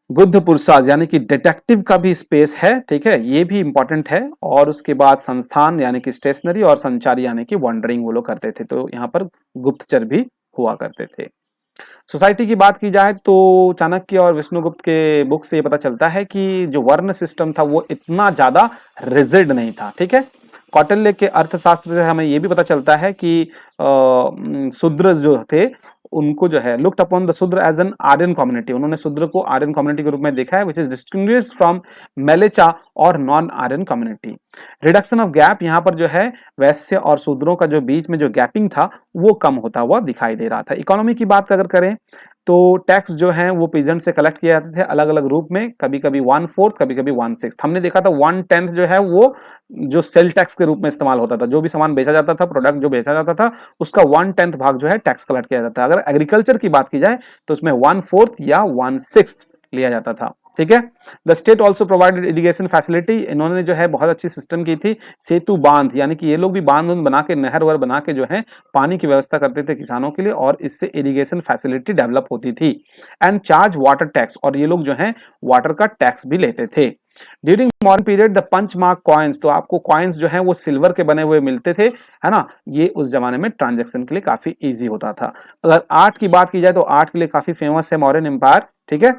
गुद्ध पुरसाज यानी कि डिटेक्टिव का भी स्पेस है, ठीक है, ये भी इंपॉर्टेंट है। और उसके बाद संस्थान यानी कि स्टेशनरी, और संचारी यानी कि वॉन्डरिंग वो लोग करते थे, तो यहाँ पर गुप्तचर भी हुआ करते थे। सोसाइटी की बात की जाए तो चाणक्य और विष्णुगुप्त के बुक से ये पता चलता है कि जो वर्ण सिस्टम था वो इतना ज्यादा रिजिड नहीं था, ठीक है। कौटिल्य के अर्थशास्त्र से हमें ये भी पता चलता है कि शूद्र जो थे उनको जो है लुक्ड अपॉन द शूद्र एज एन आर्यन कम्युनिटी, उन्होंने शूद्र को आर्यन कम्युनिटी के रूप में देखा है, which is distinguished from Mleccha और non Aryan community. Reduction of gap, यहाँ पर जो है वैश्य और शूद्रों का जो बीच में जो गैपिंग था वो कम होता हुआ दिखाई दे रहा था। इकोनॉमी की बात अगर करें तो टैक्स जो है वो पीजेंट से कलेक्ट किए जाते थे अलग अलग रूप में, कभी कभी 1/4, कभी कभी 1/6। हमने देखा था 1/10 जो है वो जो सेल टैक्स के रूप में इस्तेमाल होता था, जो भी सामान बेचा जाता था, प्रोडक्ट जो बेचा जाता था, उसका 1/10 भाग जो है टैक्स कलेक्ट किया जाता था। अगर एग्रीकल्चर की बात की जाए तो उसमें 1/4 या 1/6 लिया जाता था, ठीक है। The state also provided irrigation facility, इन्होंने जो है बहुत अच्छी सिस्टम की थी, सेतु बांध, यानी कि ये लोग भी बांध बना के, नहर वर बना के जो है पानी की व्यवस्था करते थे किसानों के लिए, और इससे इरिगेशन फैसिलिटी डेवलप होती थी। एंड चार्ज वाटर टैक्स, और ये लोग जो है वाटर का टैक्स भी लेते थे। During modern period the punch mark coins, तो आपको कॉइन्स जो है वो सिल्वर के बने हुए मिलते थे, है ना, ये उस जमाने में ट्रांजेक्शन के लिए काफी इजी होता था। अगर आर्ट की बात की जाए तो आर्ट के लिए काफी फेमस है मौर्यन एम्पायर, ठीक है।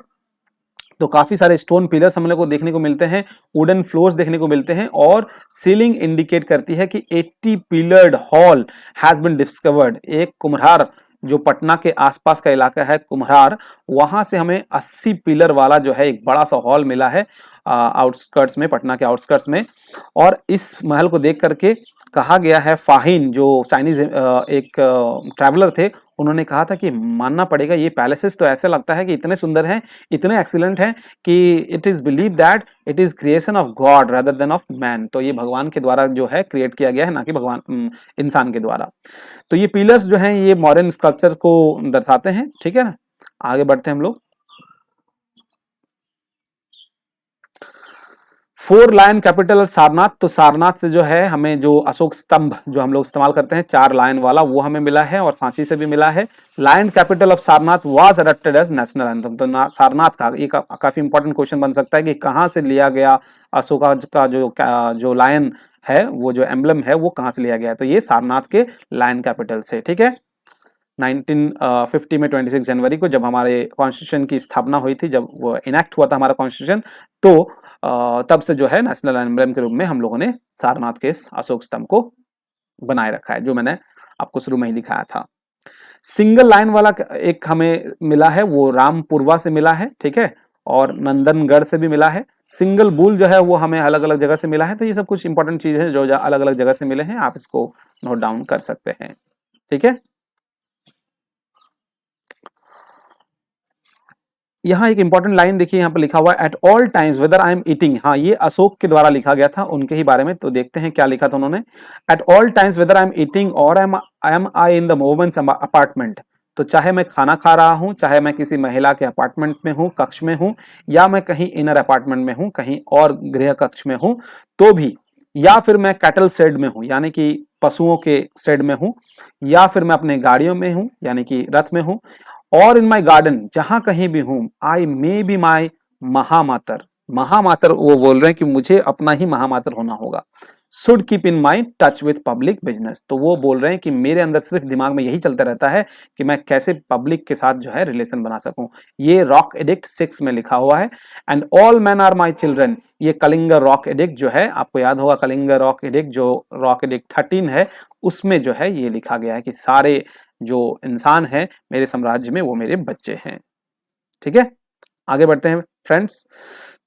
तो काफी सारे स्टोन पिलर्स हम लोग को देखने को मिलते हैं, वुडन फ्लोर्स देखने को मिलते हैं, और सीलिंग इंडिकेट करती है कि 80 pillared hall has been discovered. एक कुम्हार, जो पटना के आसपास का इलाका है कुम्हार, वहां से हमें 80 पिलर वाला जो है एक बड़ा सा हॉल मिला है आउटस्कर्ट्स में, पटना के आउटस्कर्ट्स में। और इस महल को देख करके कहा गया है, फाहिन जो चाइनीज एक ट्रैवलर थे, उन्होंने कहा था कि मानना पड़ेगा ये पैलेसेस तो ऐसे लगता है कि इतने सुंदर हैं, इतने एक्सीलेंट हैं कि it is believe that it is creation of God rather than of man, तो ये भगवान के द्वारा जो है क्रिएट किया गया है, ना कि भगवान इंसान के द्वारा। तो ये पिलर्स जो हैं ये मॉडर्न स्कल्पचर को दर्शाते हैं, ठीक है ना। आगे बढ़ते हैं हम लोग। 4 लायन कैपिटल सारनाथ, तो सारनाथ जो है हमें जो अशोक स्तंभ जो हम लोग इस्तेमाल करते हैं 4 लायन वाला, वो हमें मिला है, और सांची से भी मिला है। Lion capital of Sarnath was adopted as national anthem, तो सारनाथ का ये काफी इंपॉर्टेंट क्वेश्चन बन सकता है कि कहाँ से लिया गया अशोका का जो लायन है, वो जो एम्बलम है वो कहाँ से लिया गया है, तो ये सारनाथ के लायन कैपिटल से, ठीक है। 1950 में 26 जनवरी को जब हमारे कॉन्स्टिट्यूशन की स्थापना हुई थी, जब वो इनेक्ट हुआ था हमारा कॉन्स्टिट्यूशन, तो तब से जो है नेशनल एम्बलम के रूप में हम लोगों ने सारनाथ के अशोक स्तंभ को बनाए रखा है, जो मैंने आपको शुरू में ही दिखाया था। सिंगल लाइन वाला एक हमें मिला है, वो रामपुरवा से मिला है, ठीक है, और नंदनगढ़ से भी मिला है। सिंगल बुल जो है वो हमें अलग अलग जगह से मिला है। तो ये सब कुछ इंपॉर्टेंट चीजें हैं जो अलग अलग जगह से मिले हैं, आप इसको नोट डाउन कर सकते हैं, ठीक है। यहाँ एक इंपॉर्टेंट लाइन देखिए, यहाँ पर लिखा हुआ है eight all times whether I am eating, हाँ ये अशोक के द्वारा लिखा गया था, उनके ही बारे में, तो देखते हैं क्या लिखा था उन्होंने। At all times whether I am eating और I am in the women's apartment, तो चाहे मैं खाना खा रहा हूं, चाहे मैं किसी महिला के अपार्टमेंट में हूं, कक्ष में हूं, या मैं कहीं इनर अपार्टमेंट में हूं, कहीं और गृह कक्ष में हूं, तो भी, या फिर मैं कैटल शेड में हूं यानी कि पशुओं के शेड में हूं, या फिर मैं अपने गाड़ियों में हूं यानी कि रथ में हूं, और इन माई गार्डन, जहां कहीं भी हूं, आई मे बी माई महामातर, महामातर वो बोल रहे हैं कि मुझे अपना ही महामातर होना होगा। Should keep in my touch with public business, तो वो बोल रहे हैं कि मेरे अंदर सिर्फ दिमाग में यही चलता रहता है कि मैं कैसे पब्लिक के साथ जो है रिलेशन बना सकूं। ये रॉक एडिक्ट 6 में लिखा हुआ है। And all man are my children, ये कलिंग रॉक एडिक्ट जो है, आपको याद होगा कलिंग रॉक एडिक्ट, जो रॉक एडिक्ट 13 है, उसमें जो है ये लिखा गया है कि सारे जो इंसान हैं मेरे साम्राज्य में वो मेरे बच्चे हैं, ठीक है। आगे बढ़ते हैं फ्रेंड्स।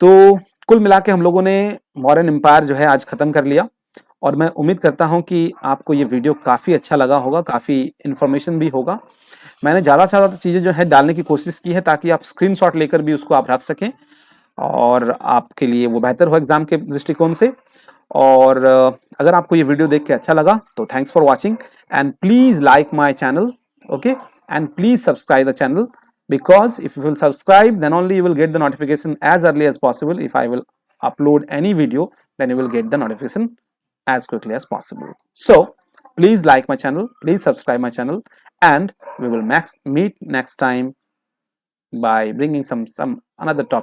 तो कुल मिला के हम लोगों ने मॉडर्न एम्पायर जो है आज खत्म कर लिया, और मैं उम्मीद करता हूं कि आपको ये वीडियो काफ़ी अच्छा लगा होगा, काफ़ी इन्फॉर्मेशन भी होगा। मैंने ज़्यादा से ज़्यादा चीज़ें जो है डालने की कोशिश की है ताकि आप स्क्रीनशॉट लेकर भी उसको आप रख सकें और आपके लिए वो बेहतर हो एग्ज़ाम के दृष्टिकोण से। और अगर आपको ये वीडियो देख के अच्छा लगा तो thanks for watching and please like my channel, okay, and please subscribe the channel, because if you will subscribe then only you will get the notification as early as possible. If I will upload any video, then you will get the notification as quickly as possible. So please like my channel, please subscribe my channel, and we will meet next time by bringing some another topic.